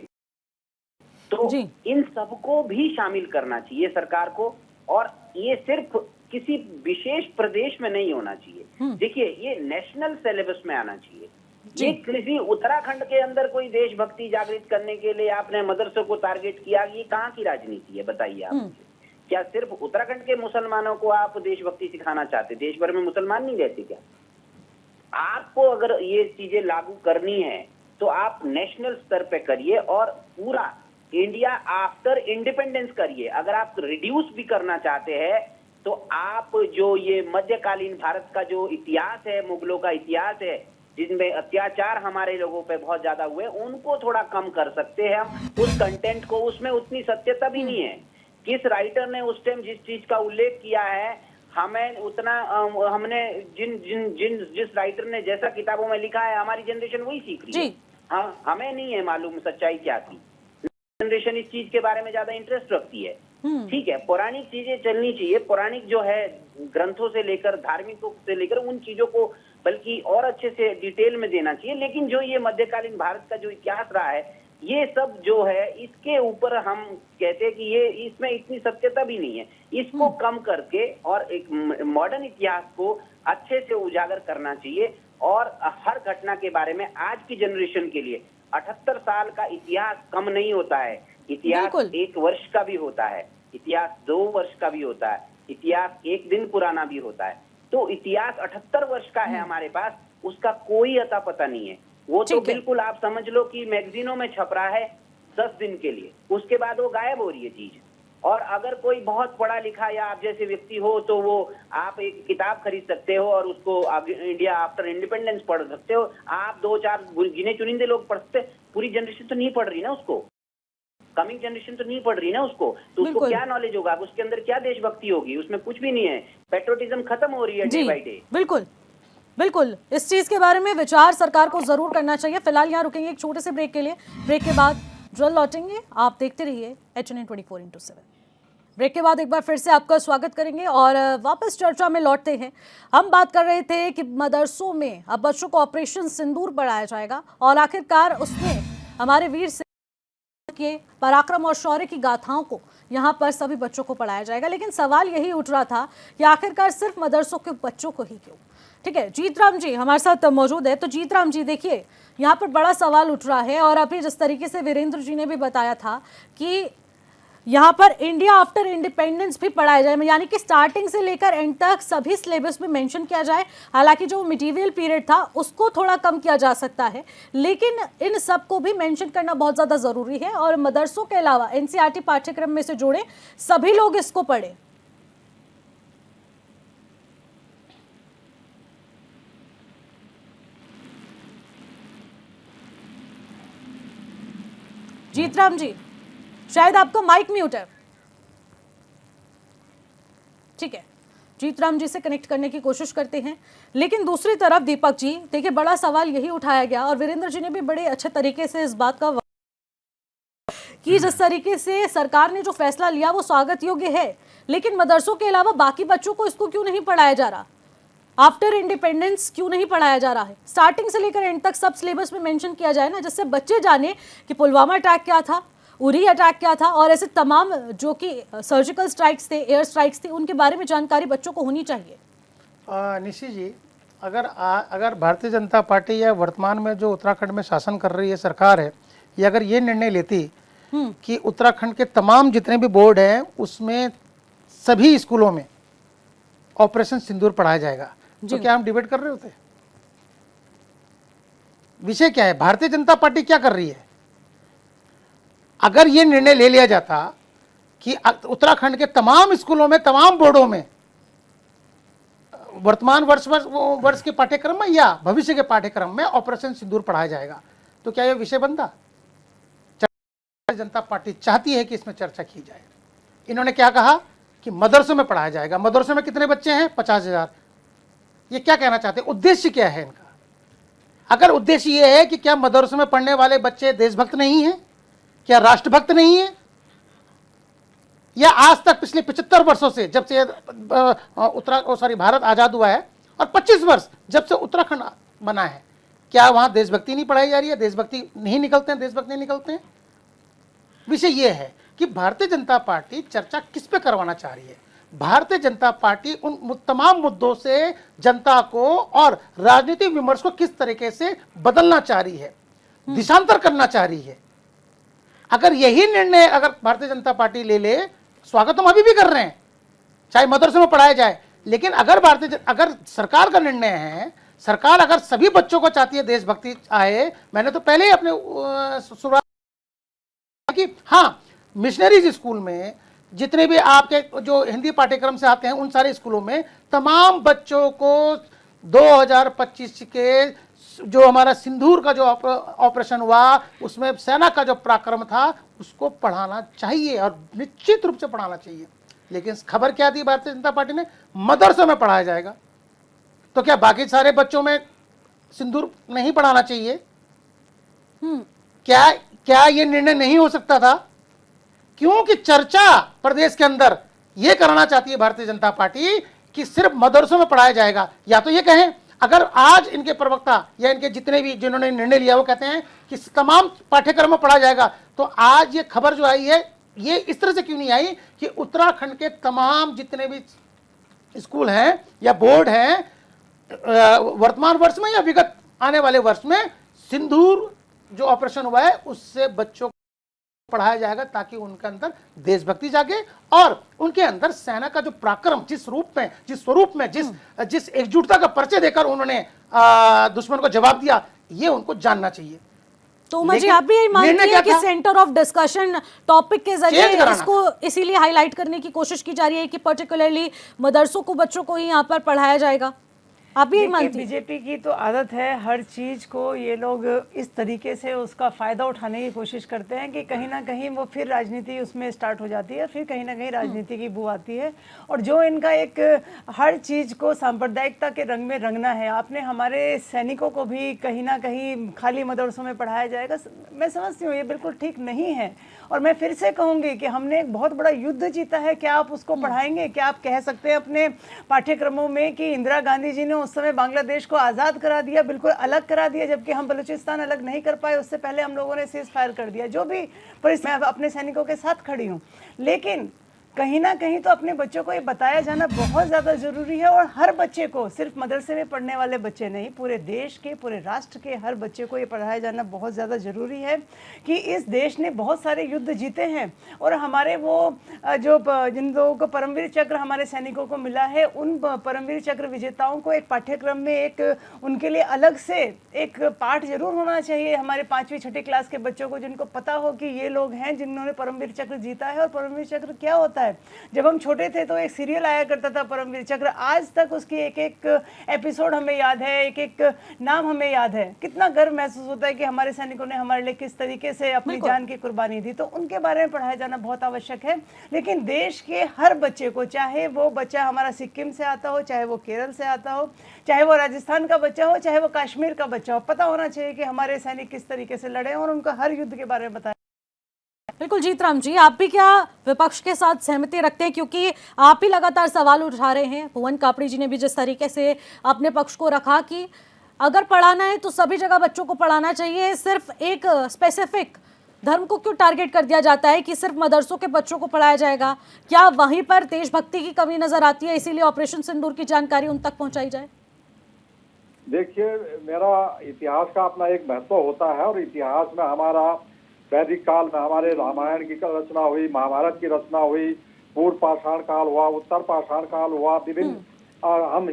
तो इन सबको भी शामिल करना चाहिए सरकार को, और ये सिर्फ किसी विशेष प्रदेश में नहीं होना चाहिए। देखिए, ये नेशनल सिलेबस में आना चाहिए। ये किसी उत्तराखंड के अंदर कोई देशभक्ति जागृत करने के लिए आपने मदरसों को टारगेट किया, ये कहाँ की राजनीति है बताइए आप? क्या सिर्फ उत्तराखंड के मुसलमानों को आप देशभक्ति सिखाना चाहते? देश भर में मुसलमान नहीं रहते क्या? आपको अगर ये चीजें लागू करनी है तो आप नेशनल स्तर पे करिए और पूरा इंडिया आफ्टर इंडिपेंडेंस करिए। अगर आप रिड्यूस भी करना चाहते हैं तो आप जो ये मध्यकालीन भारत का जो इतिहास है, मुगलों का इतिहास है, जिनमें अत्याचार हमारे लोगों पे बहुत ज्यादा हुए, उनको थोड़ा कम कर सकते हैं हम। उस कंटेंट को, उसमें उतनी सत्यता भी नहीं है। किस राइटर ने उस टाइम जिस चीज का उल्लेख किया है, हमें उतना हमने जिस राइटर ने जैसा किताबों में लिखा है, हमारी जनरेशन वही सीख रही है। हाँ, हमें नहीं है मालूम सच्चाई क्या थी। जनरेशन इस चीज के बारे में ज्यादा इंटरेस्ट रखती है। ठीक है, पौराणिक चीजें चलनी चाहिए। पौराणिक जो है ग्रंथों से लेकर धार्मिकों से लेकर उन चीजों को बल्कि और अच्छे से डिटेल में देना चाहिए। लेकिन जो ये मध्यकालीन भारत का जो इतिहास रहा है, ये सब जो है, इसके ऊपर हम कहते हैं कि ये इसमें इतनी सत्यता भी नहीं है। इसको कम करके और एक मॉडर्न इतिहास को अच्छे से उजागर करना चाहिए। और हर घटना के बारे में आज की जनरेशन के लिए 78 साल का इतिहास कम नहीं होता है। इतिहास 1 वर्ष का भी होता है, इतिहास 2 वर्ष का भी होता है, इतिहास 1 दिन पुराना भी होता है। तो इतिहास 78 वर्ष का है हमारे पास, उसका कोई अता पता नहीं है। वो तो बिल्कुल आप समझ लो कि मैगजीनों में छप रहा है 10 दिन के लिए, उसके बाद वो गायब हो रही है चीज। और अगर कोई बहुत पढ़ा लिखा या आप जैसे व्यक्ति हो तो वो आप एक किताब खरीद सकते हो और उसको इंडिया आफ्टर इंडिपेंडेंस पढ़ सकते हो। आप 2-4 गिने चुनिंदे लोग पढ़ सकते, पूरी जनरेशन तो नहीं पढ़ रही ना उसको, कमिंग जनरेशन तो नहीं पढ़ रही ना उसको, तो उसको क्या नॉलेज होगा, उसके अंदर क्या देशभक्ति होगी? उसमें कुछ भी नहीं है। पेट्रोटिज्म खत्म हो रही है डे बाय डे। बिल्कुल बिल्कुल, इस चीज के बारे में विचार सरकार को जरूर करना चाहिए। फिलहाल यहाँ रुकेंगे एक छोटे से ब्रेक के लिए। ब्रेक के बाद जल्द लौटेंगे, आप देखते रहिए HNN24/7। ब्रेक के बाद एक बार फिर से आपका स्वागत करेंगे और वापस चर्चा में लौटते हैं। हम बात कर रहे थे कि मदरसों में अब बच्चों को ऑपरेशन सिंदूर पढ़ाया जाएगा और आखिरकार उसमें हमारे वीर के पराक्रम और शौर्य की गाथाओं को यहाँ पर सभी बच्चों को पढ़ाया जाएगा। लेकिन सवाल यही उठ रहा था कि आखिरकार सिर्फ मदरसों के बच्चों को ही क्यों। ठीक है, जीतराम जी हमारे साथ मौजूद है। तो जीतराम जी देखिए, यहाँ पर बड़ा सवाल उठ रहा है और अभी जिस तरीके से वीरेंद्र जी ने भी बताया था कि यहाँ पर इंडिया आफ्टर इंडिपेंडेंस भी पढ़ाया जाए, यानी कि स्टार्टिंग से लेकर एंड तक सभी सिलेबस में मेंशन किया जाए। हालांकि जो मिडीवियल पीरियड था उसको थोड़ा कम किया जा सकता है, लेकिन इन सब को भी मेंशन करना बहुत ज़्यादा ज़रूरी है और मदरसों के अलावा एनसीईआरटी पाठ्यक्रम में से जोड़े, सभी लोग इसको पढ़ें। जीतराम जी, शायद आपका माइक म्यूट है। ठीक है, जीतराम जी से कनेक्ट करने की कोशिश करते हैं। लेकिन दूसरी तरफ दीपक जी देखिए, बड़ा सवाल यही उठाया गया और वीरेंद्र जी ने भी बड़े अच्छे तरीके से इस बात का कि जिस तरीके से सरकार ने जो फैसला लिया वो स्वागत योग्य है, लेकिन मदरसों के अलावा बाकी बच्चों को इसको क्यों नहीं पढ़ाया जा रहा? आफ्टर इंडिपेंडेंस क्यों नहीं पढ़ाया जा रहा है? स्टार्टिंग से लेकर एंड तक सब सिलेबस में मेंशन किया जाए ना, जिससे बच्चे जाने कि पुलवामा अटैक क्या था, उरी अटैक क्या था और ऐसे तमाम जो कि सर्जिकल स्ट्राइक्स थे, एयर स्ट्राइक्स थी, उनके बारे में जानकारी बच्चों को होनी चाहिए। निशी जी, अगर भारतीय जनता पार्टी या वर्तमान में जो उत्तराखंड में शासन कर रही है सरकार है, ये अगर ये निर्णय लेती कि उत्तराखंड के तमाम जितने भी बोर्ड हैं उसमें सभी स्कूलों में ऑपरेशन सिंदूर पढ़ाया जाएगा, तो क्या हम डिबेट कर रहे होते? विषय क्या है? भारतीय जनता पार्टी क्या कर रही है? अगर ये निर्णय ले लिया जाता कि उत्तराखंड के तमाम स्कूलों में, तमाम बोर्डों में वर्तमान वर्ष के पाठ्यक्रम में या भविष्य के पाठ्यक्रम में ऑपरेशन सिंदूर पढ़ाया जाएगा, तो क्या यह विषय बनता? भारतीय जनता पार्टी चाहती है कि इसमें चर्चा की जाए। इन्होंने क्या कहा कि मदरसों में पढ़ाया जाएगा। मदरसों में कितने बच्चे हैं? 50,000। ये क्या कहना चाहते हैं? उद्देश्य क्या है इनका? अगर उद्देश्य ये है कि क्या मदरसों में पढ़ने वाले बच्चे देशभक्त नहीं हैं, क्या राष्ट्रभक्त नहीं है, या आज तक पिछले 75 वर्षों से जब से भारत आजाद हुआ है और 25 वर्ष जब से उत्तराखंड बना है, क्या वहां देशभक्ति नहीं पढ़ाई जा रही है? देशभक्ति नहीं निकलते हैं, देशभक्त नहीं निकलते हैं? विषय यह है कि भारतीय जनता पार्टी चर्चा किस पे करवाना चाह रही है। भारतीय जनता पार्टी उन तमाम मुद्दों से जनता को और राजनीतिक विमर्श को किस तरीके से बदलना चाह रही है, दिशांतर करना चाह रही है। अगर यही निर्णय अगर भारतीय जनता पार्टी ले ले, स्वागत हम अभी भी कर रहे हैं, चाहे मदरसे में पढ़ाया जाए, लेकिन अगर सरकार का निर्णय है, सरकार अगर सभी बच्चों को चाहती है देशभक्ति आए, मैंने तो पहले ही अपने शुरुआत कि हाँ, मिशनरीज स्कूल में जितने भी आपके जो हिंदी पाठ्यक्रम से आते हैं उन सारे स्कूलों में तमाम बच्चों को 2025 के जो हमारा सिंदूर का जो ऑपरेशन हुआ उसमें सेना का जो पराक्रम था उसको पढ़ाना चाहिए और निश्चित रूप से पढ़ाना चाहिए। लेकिन खबर क्या दी भारतीय जनता पार्टी ने? मदरसों में पढ़ाया जाएगा। तो क्या बाकी सारे बच्चों में सिंदूर नहीं पढ़ाना चाहिए? क्या ये निर्णय नहीं हो सकता था? क्योंकि चर्चा प्रदेश के अंदर यह कराना चाहती है भारतीय जनता पार्टी कि सिर्फ मदरसों में पढ़ाया जाएगा। या तो ये कहें, अगर आज इनके प्रवक्ता या इनके जितने भी जिन्होंने निर्णय लिया वो कहते हैं कि तमाम पाठ्यक्रम में पढ़ा जाएगा, तो आज ये खबर जो आई है ये इस तरह से क्यों नहीं आई कि उत्तराखंड के तमाम जितने भी स्कूल हैं या बोर्ड हैं वर्तमान वर्ष में या विगत आने वाले वर्ष में सिंदूर जो ऑपरेशन हुआ है उससे बच्चों को पढ़ाया जाएगा, ताकि उनके अंदर देशभक्ति जागे और उनके अंदर सेना का जो पराक्रम जिस स्वरूप में जिस एकजुटता का परिचय देकर उन्होंने दुश्मन को जवाब दिया, ये उनको जानना चाहिए। तो मुझे आप भी यही मानती है कि सेंटर ऑफ डिस्कशन टॉपिक के जरिए इसको इसीलिए हाईलाइट करने की कोशिश की जा रही है कि पर्टिकुलरली मदरसों को, बच्चों को ही यहाँ पर पढ़ाया जाएगा। आप भी देखिए, मानती हैं? बीजेपी की तो आदत है हर चीज़ को ये लोग इस तरीके से उसका फ़ायदा उठाने की कोशिश करते हैं कि कहीं ना कहीं वो फिर राजनीति उसमें स्टार्ट हो जाती है, फिर कहीं ना कहीं राजनीति की बू आती है। और जो इनका एक हर चीज़ को सांप्रदायिकता के रंग में रंगना है, आपने हमारे सैनिकों को भी कहीं ना कहीं खाली मदरसों में पढ़ाया जाएगा, मैं समझती हूँ ये बिल्कुल ठीक नहीं है। और मैं फिर से कहूँगी कि हमने एक बहुत बड़ा युद्ध जीता है, क्या आप उसको पढ़ाएंगे? क्या आप कह सकते हैं अपने पाठ्यक्रमों में कि इंदिरा गांधी जी ने उस समय बांग्लादेश को आज़ाद करा दिया, बिल्कुल अलग करा दिया, जबकि हम बलूचिस्तान अलग नहीं कर पाए, उससे पहले हम लोगों ने सीज फायर कर दिया। जो भी परिस्थिति, मैं अपने सैनिकों के साथ खड़ी हूँ, लेकिन कहीं ना कहीं तो अपने बच्चों को ये बताया जाना बहुत ज़्यादा ज़रूरी है। और हर बच्चे को, सिर्फ मदरसे में पढ़ने वाले बच्चे नहीं, पूरे देश के, पूरे राष्ट्र के हर बच्चे को ये पढ़ाया जाना बहुत ज़्यादा ज़रूरी है कि इस देश ने बहुत सारे युद्ध जीते हैं। और हमारे वो जो जिन लोगों को परमवीर चक्र हमारे सैनिकों को मिला है, उन परमवीर चक्र विजेताओं को एक पाठ्यक्रम में एक उनके लिए अलग से एक पाठ जरूर होना चाहिए हमारे 5वीं 6ठी क्लास के बच्चों को, जिनको पता हो कि ये लोग हैं जिन्होंने परमवीर चक्र जीता है। और परमवीर चक्र क्या होता है? जब हम छोटे थे तो एक सीरियल आया करता था परमवीर चक्र, आज तक उसकी एक एक एपिसोड हमें याद है, एक एक नाम हमें याद है। कितना गर्व महसूस होता है कि हमारे सैनिकों ने हमारे लिए किस तरीके से अपनी जान की कुर्बानी दी। तो उनके बारे में पढ़ाया जाना बहुत आवश्यक है। लेकिन देश के हर बच्चे को, चाहे वो बच्चा हमारा सिक्किम से आता हो, चाहे वो केरल से आता हो, चाहे वो राजस्थान का बच्चा हो, चाहे वो कश्मीर का बच्चा हो, पता होना चाहिए कि हमारे सैनिक किस तरीके से लड़े और उनका हर युद्ध के बारे में बताया। बिल्कुल जीतराम जी, आप भी क्या विपक्ष के साथ सहमति रखते हैं? क्योंकि आप ही लगातार सवाल उठा रहे हैं। भुवन कापड़ी जी ने भी जिस तरीके से अपने पक्ष को रखा कि अगर पढ़ाना है तो सभी जगह बच्चों को पढ़ाना चाहिए, सिर्फ एक स्पेसिफिक धर्म को क्यों टारगेट कर दिया जाता है कि सिर्फ मदरसों के बच्चों को पढ़ाया जाएगा? क्या वहीं पर देशभक्ति की कमी नजर आती है, इसीलिए ऑपरेशन सिंदूर की जानकारी उन तक पहुंचाई जाए? देखिए, मेरा इतिहास का अपना एक महत्व होता है और इतिहास में हमारा वैदिक काल में हमारे रामायण की रचना हुई, महाभारत की रचना हुई, पूर्व पाषाण काल हुआ, उत्तर पाषाण काल हुआ, विभिन्न हम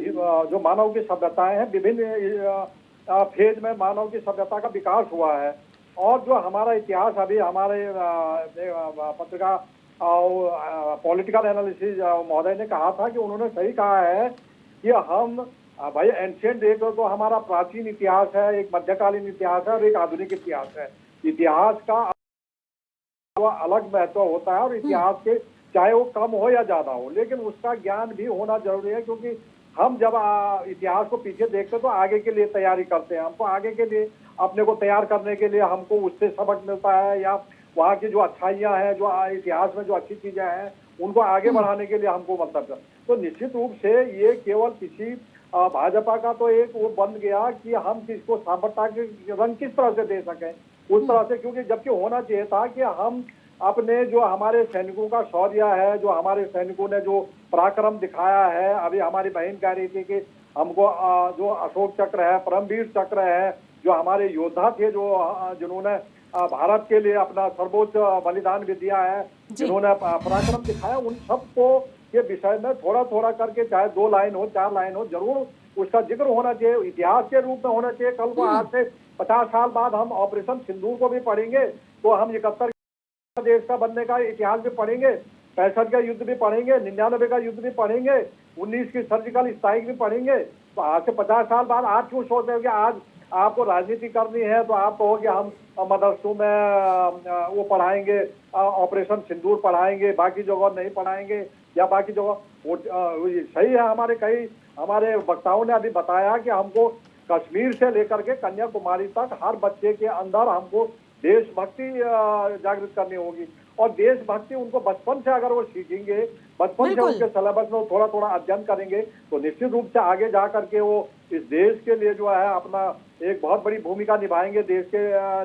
जो मानव की सभ्यताएं हैं, विभिन्न फेज में मानव की सभ्यता का विकास हुआ है। और जो हमारा इतिहास, अभी हमारे पत्रिका पॉलिटिकल एनालिसिस महोदय ने कहा था कि उन्होंने सही कहा है कि हम भाई एंशिएंट देखो तो हमारा प्राचीन इतिहास है, एक मध्यकालीन इतिहास है और एक आधुनिक इतिहास है। इतिहास का अलग महत्व होता है और इतिहास के चाहे वो कम हो या ज्यादा हो, लेकिन उसका ज्ञान भी होना जरूरी है। क्योंकि हम जब इतिहास को पीछे देखते हैं तो आगे के लिए तैयारी करते हैं। हमको आगे के लिए अपने को तैयार करने के लिए हमको उससे सबक मिलता है, या वहाँ की जो अच्छाइयाँ हैं, जो इतिहास में जो अच्छी चीजें हैं, उनको आगे बढ़ाने के लिए हमको मतलब। तो निश्चित रूप से ये केवल किसी भाजपा का तो एक वो बन गया कि हम किसको सांप्रदायिक रंग किस तरह से दे सकें उस तरह से, क्योंकि जबकि होना चाहिए था कि हम अपने जो हमारे सैनिकों का शौर्य है, जो हमारे सैनिकों ने जो पराक्रम दिखाया है, अभी हमारी बहन कह रही थी कि हमको जो अशोक चक्र है, परमवीर चक्र है, जो हमारे योद्धा थे, जो जिन्होंने भारत के लिए अपना सर्वोच्च बलिदान भी दिया है, जिन्होंने पराक्रम दिखाया, उन सबको के विषय में थोड़ा थोड़ा करके, चाहे 2 लाइन हो, 4 लाइन हो, जरूर उसका जिक्र होना चाहिए, इतिहास के रूप में होना चाहिए। कल को आज से 50 साल बाद हम ऑपरेशन सिंदूर को भी पढ़ेंगे तो हम 71 देश का बनने का इतिहास भी पढ़ेंगे, 65 का युद्ध भी पढ़ेंगे, 99 का युद्ध भी पढ़ेंगे, 19 की सर्जिकल स्ट्राइक भी पढ़ेंगे। तो आज से 50 साल बाद आज क्यों सोचते हो कि आज आपको राजनीति करनी है तो आप कहो कि हम मदरसों में वो पढ़ाएंगे, ऑपरेशन सिंदूर पढ़ाएंगे, बाकी जगह नहीं पढ़ाएंगे, या बाकी जगह सही है। हमारे वक्ताओं ने अभी बताया कि हमको कश्मीर से लेकर के कन्याकुमारी तक हर बच्चे के अंदर हमको देशभक्ति जागृत करनी होगी। और देशभक्ति उनको बचपन से अगर वो सीखेंगे, बचपन से उनके सिलेबस में थोड़ा थोड़ा अध्ययन करेंगे, तो निश्चित रूप से आगे जा करके वो इस देश के लिए जो है अपना एक बहुत बड़ी भूमिका निभाएंगे। देश के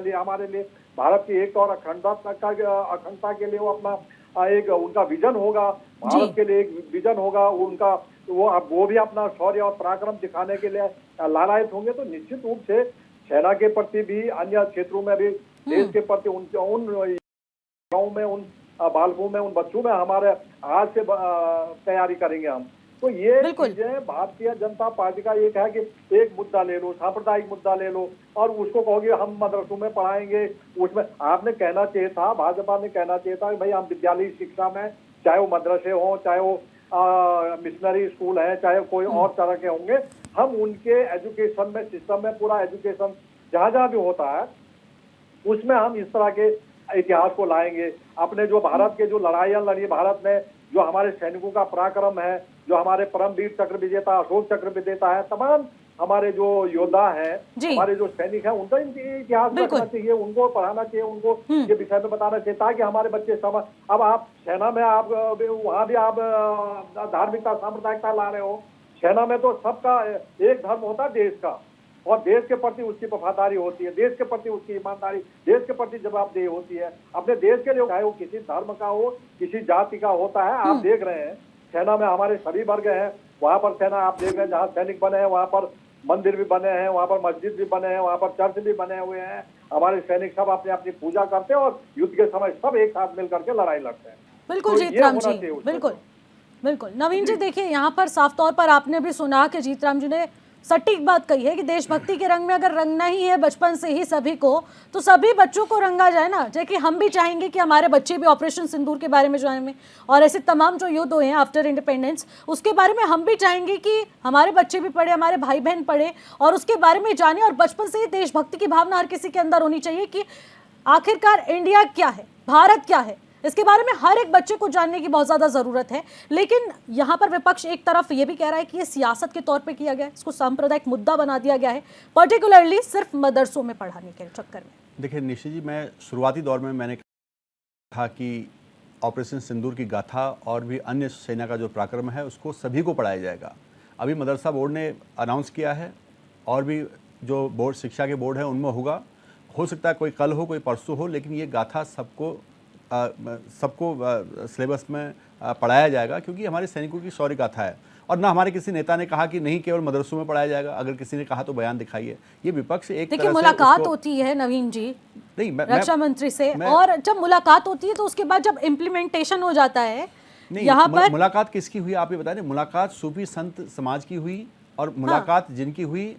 लिए, हमारे लिए, भारत की एक और अखंडता के लिए वो अपना एक उनका विजन होगा, भारत के लिए एक विजन होगा उनका, वो भी अपना शौर्य और पराक्रम दिखाने के लिए लालायित होंगे। तो निश्चित रूप से सेना के प्रति भी, अन्य क्षेत्रों में भी देश के प्रति उन गाँव में, उन बालकों में, उन बच्चों में हमारे आज से तैयारी करेंगे हम। तो ये चीजें भारतीय जनता पार्टी का एक है कि एक मुद्दा ले लो, सांप्रदायिक मुद्दा ले लो और उसको कहोगे हम मदरसों में पढ़ाएंगे। उसमें आपने कहना चाहिए था, भाजपा ने कहना चाहिए था कि भाई हम विद्यालयी शिक्षा में, चाहे वो मदरसे हों, चाहे वो मिशनरी स्कूल है, चाहे कोई और तरह के होंगे, हम उनके एजुकेशन में, सिस्टम में, पूरा एजुकेशन जहाँ जहाँ भी होता है उसमें हम इस तरह के इतिहास को लाएंगे। अपने जो भारत के जो लड़ाइयाँ लड़ी, भारत में जो हमारे सैनिकों का पराक्रम है, जो हमारे परमवीर चक्र विजेता, अशोक चक्र विजेता है, तमाम हमारे जो योद्धा हैं, हमारे जो सैनिक हैं, उनका इतिहास रखना चाहिए, उनको पढ़ाना चाहिए, उनको ये विषय में बताना चाहिए, ताकि हमारे बच्चे समझ। अब आप सेना में, आप वहाँ भी आप धार्मिकता, सांप्रदायिकता ला रहे हो। सेना में तो सबका एक धर्म होता है, देश का, और देश के प्रति उसकी वफादारी होती है, देश के प्रति उसकी ईमानदारी, देश के प्रति जवाबदेही होती है। अपने देश के लिए, चाहे वो किसी धर्म का हो, किसी जाति का होता है। आप देख रहे हैं सेना में हमारे सभी वर्ग हैं, वहाँ पर सेना आप देख रहे हैं, जहाँ सैनिक बने हैं वहाँ पर मंदिर भी बने हैं, वहाँ पर मस्जिद भी बने हैं, वहाँ पर चर्च भी बने हुए हैं। हमारे सैनिक सब अपनी अपनी पूजा करते हैं और युद्ध के समय सब एक साथ मिल करके लड़ाई लड़ते हैं। बिल्कुल जीतराम जी, बिल्कुल बिल्कुल। नवीन जी, देखिए यहाँ पर साफ तौर पर आपने भी सुना कि जीतराम जी ने सटीक बात कही है कि देशभक्ति के रंग में अगर रंगना ही है बचपन से ही सभी को, तो सभी बच्चों को रंगा जाए ना। जैसे हम भी चाहेंगे कि हमारे बच्चे भी ऑपरेशन सिंदूर के बारे में जाने, और ऐसे तमाम जो युद्ध हुए हैं आफ्टर इंडिपेंडेंस, उसके बारे में हम भी चाहेंगे कि हमारे बच्चे भी पढ़े, हमारे भाई बहन पढ़े और उसके बारे में जाने। और बचपन से ही देशभक्ति की भावना हर किसी के अंदर होनी चाहिए कि आखिरकार इंडिया क्या है, भारत क्या है, इसके बारे में हर एक बच्चे को जानने की बहुत ज़्यादा ज़रूरत है। लेकिन यहाँ पर विपक्ष एक तरफ ये भी कह रहा है कि ये सियासत के तौर पे किया गया है, इसको सांप्रदायिक मुद्दा बना दिया गया है, पर्टिकुलरली सिर्फ मदरसों में पढ़ाने के चक्कर में। देखिए निश्चित जी, मैं शुरुआती दौर में मैंने कहा कि ऑपरेशन सिंदूर की गाथा और भी अन्य सेना का जो पराक्रम है उसको सभी को पढ़ाया जाएगा। अभी मदरसा बोर्ड ने अनाउंस किया है और भी जो बोर्ड, शिक्षा के बोर्ड है उनमें होगा। हो सकता है कोई कल हो, कोई परसों हो, लेकिन ये गाथा सबको सिलेबस में पढ़ाया जाएगा, क्योंकि हमारे सैनिकों की शौर्य गाथा है। और ना हमारे किसी नेता ने कहा कि नहीं केवल मदरसों में पढ़ाया जाएगा। अगर किसी ने कहा तो बयान दिखाइए। ये विपक्ष एक देखिए मुलाकात होती है नवीन जी रक्षा मंत्री से, और जब मुलाकात होती है तो उसके बाद जब इम्प्लीमेंटेशन हो जाता है, नहीं, यहाँ पर मुलाकात किसकी हुई आप ये बताएं। मुलाकात सूफी संत समाज की हुई, और मुलाकात जिनकी हुई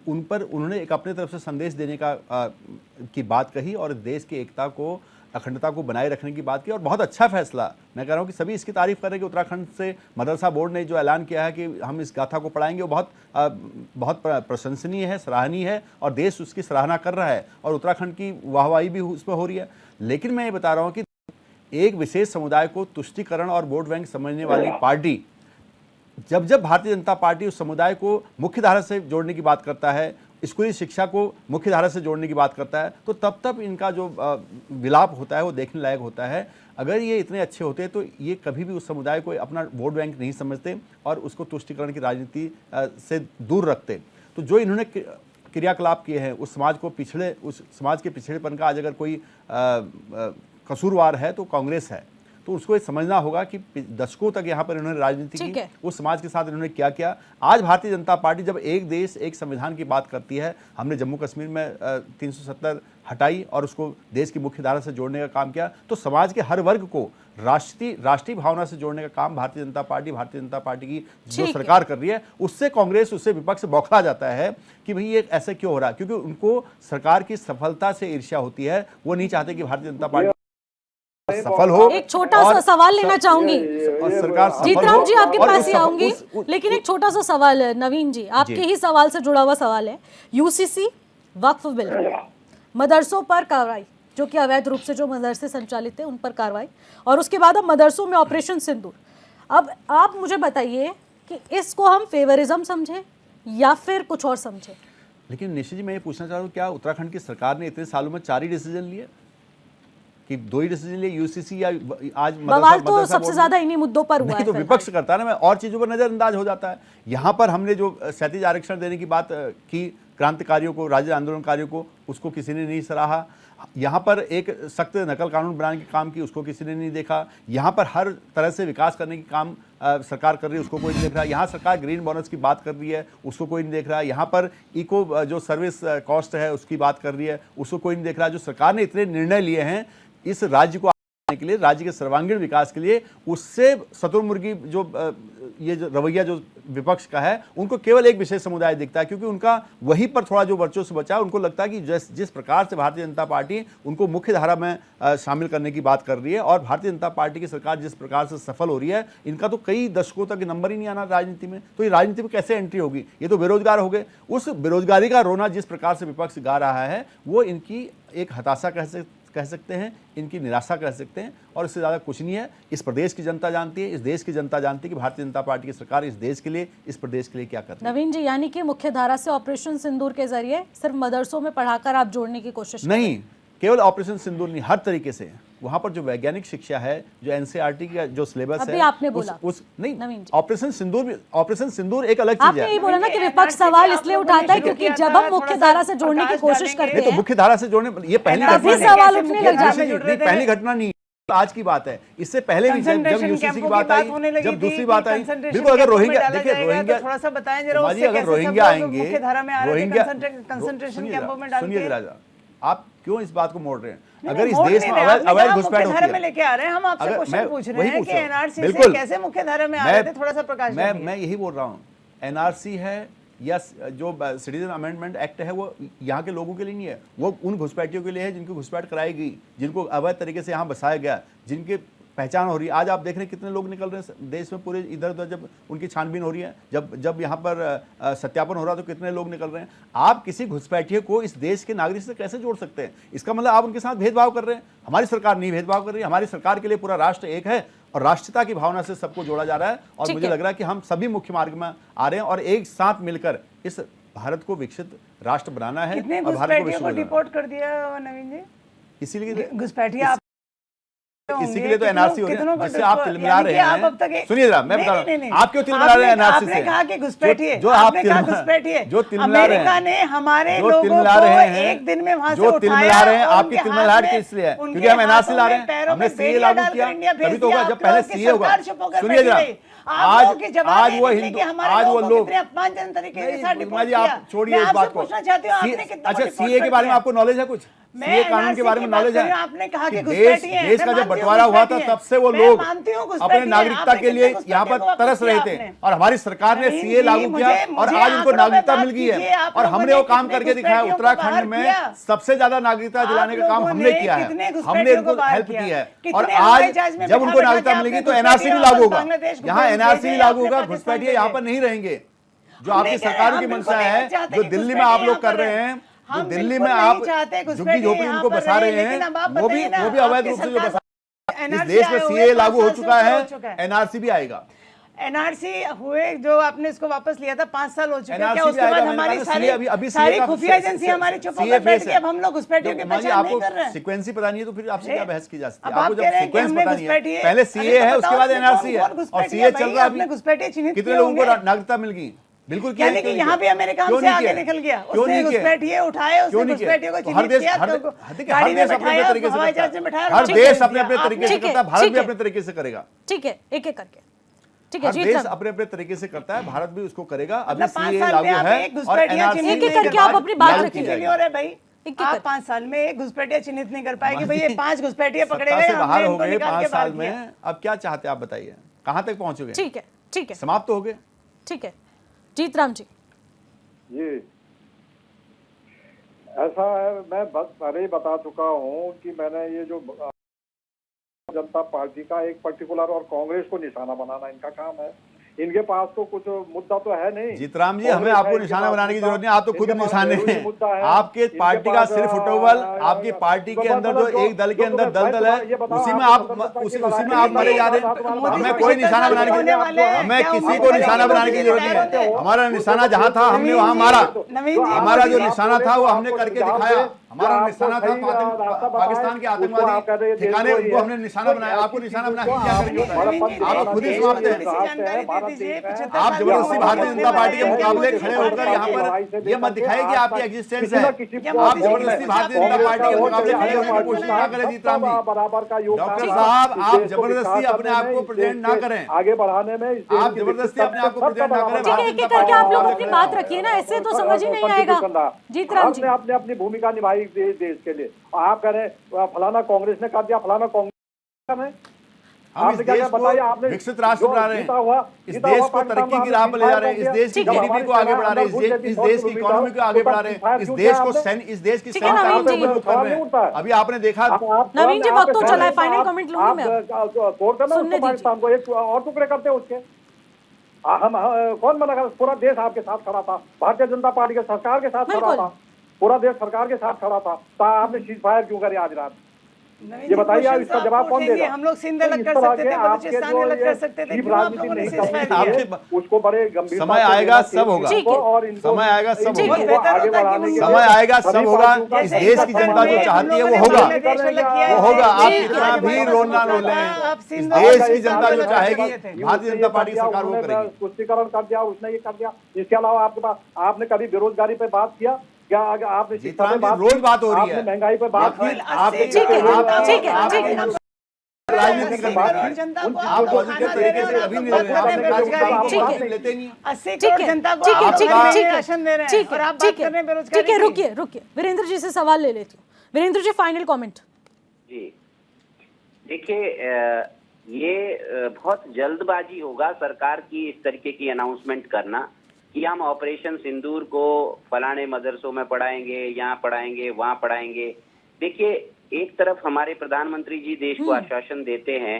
उन पर उन्होंने एक अपने तरफ से संदेश देने की बात कही और देश की एकता को, अखंडता को बनाए रखने की बात की। और बहुत अच्छा फैसला, मैं कह रहा हूँ कि सभी इसकी तारीफ कर रहे हैं कि उत्तराखंड से मदरसा बोर्ड ने जो ऐलान किया है कि हम इस गाथा को पढ़ाएंगे, वो बहुत प्रशंसनीय है, सराहनीय है, और देश उसकी सराहना कर रहा है और उत्तराखंड की वाहवाही भी उसमें हो रही है। लेकिन मैं ये बता रहा हूँ कि एक विशेष समुदाय को तुष्टीकरण और वोट बैंक समझने वाली पार्टी, जब भारतीय जनता पार्टी उस समुदाय को मुख्य धारा से जोड़ने की बात करता है, स्कूली शिक्षा को मुख्य धारा से जोड़ने की बात करता है, तो तब इनका जो विलाप होता है वो देखने लायक होता है। अगर ये इतने अच्छे होते तो ये कभी भी उस समुदाय को अपना वोट बैंक नहीं समझते और उसको तुष्टीकरण की राजनीति से दूर रखते। तो जो इन्होंने क्रियाकलाप किए हैं, उस समाज के पिछड़ेपन का आज अगर कोई कसूरवार है तो कांग्रेस है। तो उसको ये समझना होगा कि दशकों तक यहाँ पर इन्होंने राजनीति की, उस समाज के साथ इन्होंने क्या किया। आज भारतीय जनता पार्टी जब एक देश एक संविधान की बात करती है, हमने जम्मू कश्मीर में 370 हटाई और उसको देश की मुख्य धारा से जोड़ने का काम किया, तो समाज के हर वर्ग को राष्ट्रीय भावना से जोड़ने का काम भारतीय जनता पार्टी की जो सरकार कर रही है, उससे कांग्रेस, उससे विपक्ष बौखला जाता है कि भाई ये ऐसे क्यों हो रहा है। क्योंकि उनको सरकार की सफलता से ईर्ष्या होती है, वो नहीं चाहते कि भारतीय जनता पार्टी सफल हो। एक छोटा सा सवाल लेना चाहूंगी, सरकार जीतराम जी आपके पास ही आऊंगी, लेकिन एक छोटा सा सवाल है नवीन जी, आपके ही सवाल से जुड़ा हुआ सवाल है। यूसीसी वक्फ बिल, मदरसों पर कार्रवाई, जो कि अवैध रूप से जो मदरसे संचालित है उन पर कार्रवाई, और उसके बाद अब मदरसों में ऑपरेशन सिंदूर। अब आप मुझे बताइए कि इसको हम फेवरिज्म समझें या फिर कुछ और समझें। लेकिन निश्चित जी, मैं ये पूछना चाह रहा हूँ, क्या उत्तराखंड की सरकार ने इतने सालों में 4 ही डिसीजन लिए कि 2 ही डिसीजन लिए, यूसीसी या आज बवाल तो सबसे ज्यादा इन्हीं मुद्दों पर हुआ है। तो विपक्ष करता है ना, और चीजों पर नजरअंदाज हो जाता है। यहाँ पर हमने जो क्षैतिज आरक्षण देने की बात की क्रांतिकारियों को, राज्य आंदोलनकारियों को, उसको किसी ने नहीं सराहा। यहाँ पर एक सख्त नकल कानून बनाने के काम की, उसको किसी ने नहीं देखा। यहाँ पर हर तरह से विकास करने की काम सरकार कर रही है, उसको कोई नहीं देख रहा। यहाँ सरकार ग्रीन बोनस की बात कर रही है, उसको कोई नहीं देख रहा। यहाँ पर इको जो सर्विस कॉस्ट है उसकी बात कर रही है, उसको कोई नहीं देख रहा। जो सरकार ने इतने निर्णय लिए हैं इस राज्य को के लिए, राज्य के सर्वांगीण विकास के लिए, उससे शतुर्मुर्गी जो ये जो रवैया जो विपक्ष का है, उनको केवल एक विशेष समुदाय दिखता है, क्योंकि उनका वहीं पर थोड़ा जो वर्चस्व बचा है। उनको लगता है कि जिस प्रकार से भारतीय जनता पार्टी उनको मुख्य धारा में शामिल करने की बात कर रही है, और भारतीय जनता पार्टी की सरकार जिस प्रकार से सफल हो रही है, इनका तो कई दशकों तक नंबर ही नहीं आना राजनीति में, तो ये राजनीति में कैसे एंट्री होगी? ये तो बेरोजगार हो गए। उस बेरोजगारी का रोना जिस प्रकार से विपक्ष गा रहा है, वो इनकी एक हताशा कह सकते हैं, इनकी निराशा कह सकते हैं, और इससे ज़्यादा कुछ नहीं है। इस प्रदेश की जनता जानती है, इस देश की जनता जानती है कि भारतीय जनता पार्टी की सरकार इस देश के लिए, इस प्रदेश के लिए क्या कर रही है। नवीन जी, यानी कि मुख्य धारा से ऑपरेशन सिंदूर के जरिए सिर्फ मदरसों में पढ़ाकर आप जोड़ने की कोशिश नहीं, केवल ऑपरेशन सिंदूर नहीं, हर तरीके से वहां पर जो वैज्ञानिक शिक्षा है, जो एनसीईआरटी का जो सिलेबस अभी है, आपने बोला उस नहीं, नवीन जी, ऑपरेशन सिंदूर एक अलग चीज आपने है। यही बोला ना कि विपक्ष सवाल इसलिए उठाता है क्योंकि जब हम मुख्य धारा से जोड़ने की कोशिश करते नहीं, तो हैं मुख्य धारा से जोड़ने, ये पहली तभी घटना सवाल उठने लग जाते हैं। नहीं, पहली घटना नहीं, आज की बात है। इससे पहले भी जब यूसीसी की बात आई, जब दूसरी बात आई, बिल्कुल, अगर रोहिंग्या, देखिए रोहिंग्या, थोड़ा सा बताएं जरा, अगर रोहिंग्या आएंगे, मुख्य धारा में आ रहे थे, रोहिंग्या कंसंट्रेशन कैंपों में डाल सुनिए के। राजा, आप क्यों इस बात को मोड़ रहे हैं? अगर इस मोड़ देश नहीं में रहे, आपने अवैध कहा घुसपैठ मुख्य होती धारा में है, लेके आ रहे हैं, हम आपसे अगर क्वेश्चन पूछ रहे वही हैं पूछ कि रहा हूं। एनआरसी से बिल्कुल। कैसे मुख्य धारा में आ रहे थे, थोड़ा सा प्रकाश डालिए। मैं यही बोल रहा हूँ, एनआरसी है या जो सिटीजन अमेंडमेंट एक्ट है, वो यहाँ के लोगों के लिए नहीं है, वो उन घुसपैठियों के लिए है जिनको घुसपैठ कराई गई, जिनको अवैध तरीके से यहाँ बसाया गया, जिनके पहचान हो रही है। आज आप देख रहे हैं कितने लोग निकल रहे हैं देश में, पूरे इधर उधर जब उनकी छानबीन हो रही है, जब यहाँ पर सत्यापन हो रहा है, तो कितने लोग निकल रहे हैं। आप किसी घुसपैठिए को इस देश के नागरिक से कैसे जोड़ सकते हैं? इसका मतलब आप उनके साथ भेदभाव कर रहे हैं। हमारी सरकार नहीं भेदभाव कर रही है, हमारी सरकार के लिए पूरा राष्ट्र एक है, और राष्ट्रीयता की भावना से सबको जोड़ा जा रहा है। और मुझे लग रहा है कि हम सभी मुख्य मार्ग में आ रहे हैं, और एक साथ मिलकर इस भारत को विकसित राष्ट्र बनाना है, कितने और भारत को घुसपैठियों को विश्व डिपोर्ट कर दिया नवीन जी? इसीलिए घुसपैठिए इसी के लिए तो एनआरसी हो रही है, जिससे आप तिलमिला रहे हैं। सुनिए जरा, मैं बता रहा हूं, आप क्यों तिलमिला रहे हैं एनआरसी से? आपने कहा कि घुसपैठिए, जो आप घुसपैठिए, जो तिलमिला रहे अमेरिका ने हमारे जो लोगों तिलमिला को रहे हैं, एक दिन में वहां से जो उठाया, तिलमिला रहे हैं, और आपकी उनके तिलमिलाहट हाथ में, किस लिए है? उनके क्योंकि हम एनआरसी ला हाथों रहे में, हैं, पैरों हमने में सीए बेड़ियां लागू डाल किया, कर इंडिया भेज तभी तो होगा। दिया, जब पहले आपकी सीए होगा, सरकार चुप होकर सुनिए बैठी जरा, रही। आप लोगों के जवाब आज वो देने हिंदू, के हमारे आज वो लोगों को लोग, कितने अपमानजनक तरीके के साथ डिपोर्ट जी किया। आप छोड़िए मैं इस आपसे बात को। पूछना चाहती हूँ, आपने कितना अच्छा, डिपोर्ट सीए के कर बारे में दिया? आपको नॉलेज है कुछ? मैं सीए कानून के NRC बारे की में बात नॉलेज कर रही है? हूं, आपने कहा कि देश घुसपैठी हैं, देश का मैं जब मानती हूं बंटवारा हुआ था, घुसपैठी तब से वो हैं। लोग मैं मानती हूं अपने घुसपैठी हैं। नागरिकता आपने के लिए कितने यहाँ पर घुसपैठियों को तरस वापस रहे किया थे, आपने? और हमारी सरकार ने नहीं सीए जी, लागू किया, और मुझे आज उनको आंकड़ों में नागरिकता बात मिल गई कीजिए, है। आप और लोगों हमने ने वो काम कितने करके दिखाया। घुसपैठियों को उत्तराखंड बाहर में किया? सबसे ज्यादा नागरिकता आप दिलाने का काम लोगों हमने ने किया कितने है, हमने घुसपैठियों इनको को बाहर हेल्प किया? की है। कितने और हवाई आज जहाज में जब उनको बैठा नागरिकता बैठा मिलेगी के तो आपने एनआरसी भी घुसपैठियों लागू होगा। बांग्लादेश को यहाँ भेज एनआरसी दिया, भी लागू आपने होगा, पाकिस्तान घुसपैठिए यहाँ पर नहीं रहेंगे। जो आपकी सरकारों की मंशा है, जो दिल्ली में आप लोग कर रहे हैं, जो दिल्ली में आप झुग्गी झोपड़ी उनको बसा रहे हैं, वो भी अवैध रूप से जो बसा। इस देश में सीए लागू हो चुका है, एनआरसी भी आएगा। एनआरसी हुए जो आपने इसको वापस लिया था, 5 साल हो चुके हैं, क्या NRC भी उसके आएगा? बाद मैंने हमारी कहा सारी अभी सारी CA का खुफिया एजेंसी हमारी चुप होकर बैठ गई, अब हम लोग घुसपैठियों की पहचान नहीं कर रहे हैं। सीक्वेंस ही पता नहीं है तो फिर आपसे क्या बहस की जा सकती है? अब आप आपको कह जब रहे हैं कि सीक्वेंस हमने पता नहीं है, घुसपैठिए, पहले सीए है, उसके बाद एनआरसी है, और सीए चल रहा है आपने घुसपैठिए चिन्हित कितने किए लोगों को होंगे? नागरिकता मिल गई? बिल्कुल किया, यानी कि यहाँ भी अमेरिका हमसे आगे निकल गया, उसने घुसपैठिए उठाए, उसने घुसपैठियों को चिन्हित किया, गाड़ी में बैठाया, हवाई जहाज में बैठाया। हर देश अपने अपने तरीके से करता है, भारत भी अपने तरीके से करेगा। ठीक है, एक एक करके। ठीक हर है, देश अपने अपने तरीके से करता है, भारत भी उसको करेगा। अभी सीए 5 साल लागू में आप है, एक और घुसपैठिया एनआरसी चिन्हित एक-एक करके आप अपनी बात रखिए। नहीं हो रहे भाई, आप 5 साल में एक घुसपैठिया चिन्हित नहीं कर पाएंगे भाई, ये 5 घुसपैठिया पकड़े गए, से बाहर हमने हो इनको गए निकाल 5 के बाहर साल किया। में। अब क्या चाहते हैं आप बताइए, कहां तक पहुंचोगे? ठीक है, ठीक है, समाप्त हो गए। ठीक है। जीतराम जी, जी ऐसा है, मैं पहले ही बता चुका हूँ कि मैंने ये जो जनता पार्टी का एक पर्टिकुलर और कांग्रेस को निशाना बनाना इनका काम है। इनके पास तो कुछ मुद्दा तो है नहीं। जीतराम जी, हमें आपको निशाना बनाने की जरूरत नहीं, आप तो खुद निशाने हैं। आपके पार्टी का सिर्फ फुटबॉल, आपकी पार्टी के अंदर जो एक दल के अंदर दल है, उसी में आप मरे जा रहे हैं। हमें कोई निशाना बनाने की, हमें किसी को निशाना बनाने की जरूरत नहीं है। हमारा निशाना जहां था हमने वहां मारा, हमारा जो निशाना था वो हमने करके दिखाया। हमारा निशाना था पाकिस्तान के आतंकवादी ठिकाने, उनको हमने निशाना बनाया। आपको निशाना बना के क्या करेंगे? आप खुद ही समाप्त हैं। आप जबरदस्ती भारतीय जनता पार्टी के मुकाबले खड़े होकर यहाँ पर ये मत दिखाइए कि आपकी एग्जिस्टेंस है। आप जबरदस्ती भारतीय जनता पार्टी के मुकाबले खड़े होने की कोशिश ना करें। जीतराम जी, डॉक्टर साहब, आप जबरदस्ती अपने आप को प्रेजेंट ना करें, आगे बढ़ाने में आप जबरदस्ती अपने आप को प्रेजेंट ना करें। ठीक है, एक एक करके आप लोग अपनी बात रखिए ना, ऐसे तो समझ ही नहीं आएगा। जीतराम जी, आपने अपनी भूमिका निभाई देश के लिए। आप कह रहे फलाना कांग्रेस ने कर दिया, फलाना कांग्रेस में हम इस देश को विकसित राष्ट्र बना रहे हैं, इस देश को तरक्की की राह पर ले जा रहे हैं, इस देश की जीडीपी को आगे बढ़ा रहे हैं, इस देश की इकोनॉमी को आगे बढ़ा रहे हैं, इस देश की सैन्य ताकत को मजबूत कर रहे हैं। अभी आपने देखा नवीन जी, वक्त तो चला है, फाइनल कमेंट लूंगी मैं। सुनने पाकिस्तान को एक और टुकड़े करते हैं उसके। हम कौन मना कर, पूरा देश आपके साथ खड़ा था, भारतीय जनता पार्टी के सरकार के साथ खड़ा था, पूरा देश सरकार के साथ खड़ा था, तो आपने सीज फायर क्यों करी आज रात? ये बताइए, आप इसका जवाब कौन देगा? हम लोग सिंध अलग कर सकते थे, बलूचिस्तान अलग कर सकते थे, क्यों आप लोगों ने सीज़फायर किया? उसको बड़े गंभीर समय आएगा सब होगा, समय आएगा सब होगा, समय आएगा सब होगा। इस देश की जनता जो चाहती है वो होगा, वो होगा। आप कितना भी रोना रो लें, इस देश की जनता जो चाहेगी भारतीय जनता पार्टी की सरकार वो करेगी। तुष्टिकरण कर दिया, उसने ये कर दिया। इसके अलावा आपके पास, आपने कभी बेरोजगारी पे बात किया क्या? आपने शिक्षा पे बात, रोज बात हो रही है, महंगाई पे बात की, राजनीति की बात की, आप पॉजिटिव तरीके से कभी नहीं लेते नहीं। 80 करोड़ जनता को राशन दे रहे हैं और आप बात कर रहे हैं बेरोजगारी की। रुकिए, वीरेंद्र जी से सवाल ले लेती हूँ। Virendra ji, final comment. जी देखिए, ये बहुत जल्दबाजी होगा सरकार की इस तरीके की अनाउंसमेंट करना कि हम ऑपरेशन सिंदूर को फलाने मदरसों में पढ़ाएंगे, यहाँ पढ़ाएंगे, वहाँ पढ़ाएंगे। देखिए, एक तरफ हमारे प्रधानमंत्री जी देश को आश्वासन देते हैं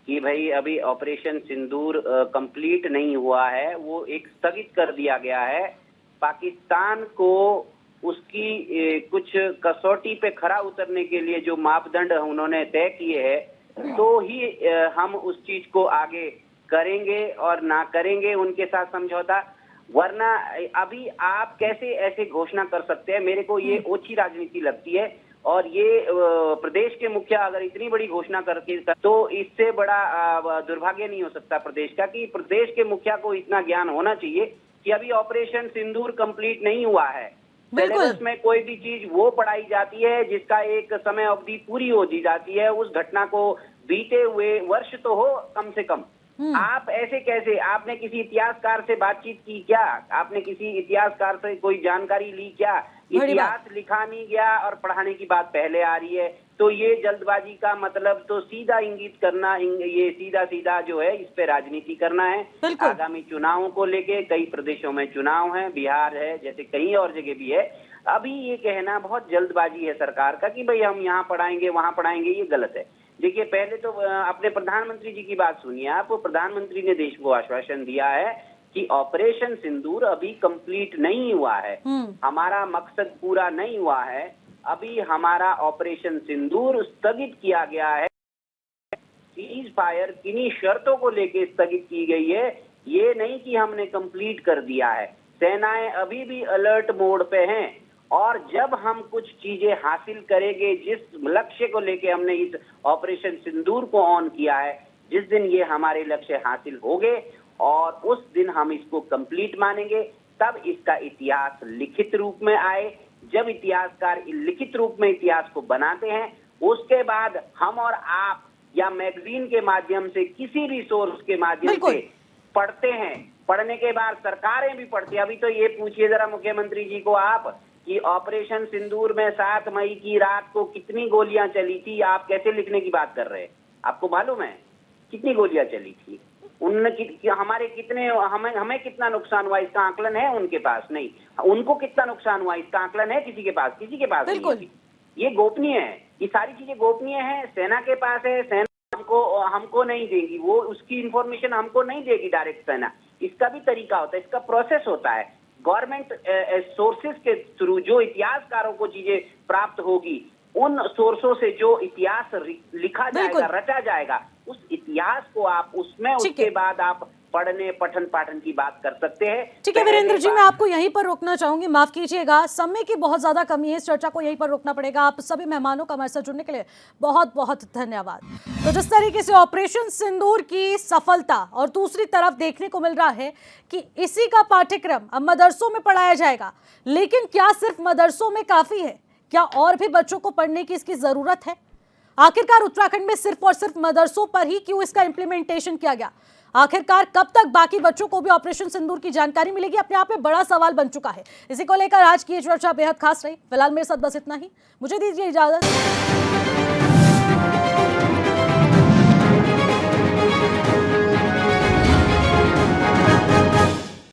कि भाई अभी ऑपरेशन सिंदूर कंप्लीट नहीं हुआ है, वो एक स्थगित कर दिया गया है। पाकिस्तान को उसकी कुछ कसौटी पे खरा उतरने के लिए जो मापदंड उन्होंने तय किए हैं, तो ही हम उस चीज को आगे करेंगे और ना करेंगे उनके साथ समझौता। वरना अभी आप कैसे ऐसे घोषणा कर सकते हैं? मेरे को ये ओछी राजनीति लगती है। और ये प्रदेश के मुखिया अगर इतनी बड़ी घोषणा करके, तो इससे बड़ा दुर्भाग्य नहीं हो सकता प्रदेश का, कि प्रदेश के मुखिया को इतना ज्ञान होना चाहिए कि अभी ऑपरेशन सिंदूर कंप्लीट नहीं हुआ है। सिलेबस में कोई भी चीज वो पढ़ाई जाती है जिसका एक समय अवधि पूरी हो दी जाती है, उस घटना को बीते हुए वर्ष तो हो कम से कम। आप ऐसे कैसे? आपने किसी इतिहासकार से बातचीत की क्या? आपने किसी इतिहासकार से कोई जानकारी ली क्या? इतिहास लिखा नहीं गया और पढ़ाने की बात पहले आ रही है। तो ये जल्दबाजी का मतलब तो सीधा इंगित करना, ये सीधा जो है इस पे राजनीति करना है। आगामी चुनावों को लेके कई प्रदेशों में चुनाव है, बिहार है, जैसे कई और जगह भी है। अभी ये कहना बहुत जल्दबाजी है सरकार का कि भाई हम यहाँ पढ़ाएंगे, वहाँ पढ़ाएंगे, ये गलत है। देखिए, पहले तो अपने प्रधानमंत्री जी की बात सुनिए आप। प्रधानमंत्री ने देश को आश्वासन दिया है कि ऑपरेशन सिंदूर अभी कंप्लीट नहीं हुआ है, हमारा मकसद पूरा नहीं हुआ है, अभी हमारा ऑपरेशन सिंदूर स्थगित किया गया है। सीज फायर किन्हीं शर्तों को लेके स्थगित की गई है, ये नहीं कि हमने कंप्लीट कर दिया है। सेनाएं अभी भी अलर्ट मोड पे हैं और जब हम कुछ चीजें हासिल करेंगे, जिस लक्ष्य को लेके हमने इस ऑपरेशन सिंदूर को ऑन किया है, जिस दिन ये हमारे लक्ष्य हासिल हो गए और उस दिन हम इसको कंप्लीट मानेंगे, तब इसका इतिहास लिखित रूप में आए। जब इतिहासकार लिखित रूप में इतिहास को बनाते हैं, उसके बाद हम और आप या मैगजीन के माध्यम से, किसी भी सोर्स के माध्यम से पढ़ते हैं। पढ़ने के बाद सरकारें भी पढ़ती है। अभी तो ये पूछिए जरा मुख्यमंत्री जी को आप कि ऑपरेशन सिंदूर में 7 मई की रात को कितनी गोलियां चली थी, आप कैसे लिखने की बात कर रहे हैं? आपको मालूम है कितनी गोलियां चली थी? हमारे कितने, हमें कितना नुकसान हुआ इसका आकलन है उनके पास? नहीं। उनको कितना नुकसान हुआ इसका आकलन है किसी के पास? किसी के पास नहीं। ये गोपनीय है, ये सारी चीजें गोपनीय है। सेना के पास है, सेना हमको नहीं देगी, वो उसकी इंफॉर्मेशन हमको नहीं देगी डायरेक्ट सेना। इसका भी तरीका होता है, इसका प्रोसेस होता है। गवर्नमेंट सोर्सेज के थ्रू जो इतिहासकारों को चीजें प्राप्त होगी, उन सोर्सों से जो इतिहास लिखा जाएगा, रचा जाएगा, उस इतिहास को आप उसमें उसके बाद आप पठन पाठन की बात कर सकते हैं। ठीक है वीरेंद्र जी, मैं आपको यहीं पर रोकना चाहूंगी, माफ कीजिएगा, समय की बहुत ज्यादा कमी है, इस चर्चा को यहीं पर रोकना पड़ेगा। आप सभी मेहमानों का हमारे साथ जुड़ने के लिए बहुत बहुत धन्यवाद। तो जिस तरीके से ऑपरेशन सिंदूर की सफलता और दूसरी तरफ देखने को मिल रहा है कि इसी का पाठ्यक्रम अब मदरसों में पढ़ाया जाएगा, लेकिन क्या सिर्फ मदरसों में काफी है? क्या और भी बच्चों को पढ़ने की इसकी जरूरत है? आखिरकार उत्तराखंड में सिर्फ और सिर्फ मदरसों पर ही क्यों इसका इंप्लीमेंटेशन किया गया? आखिरकार कब तक बाकी बच्चों को भी ऑपरेशन सिंदूर की जानकारी मिलेगी? अपने आप में बड़ा सवाल बन चुका है। इसी को लेकर आज की ये चर्चा बेहद खास रही। फिलहाल मेरे साथ बस इतना ही, मुझे दीजिए इजाजत।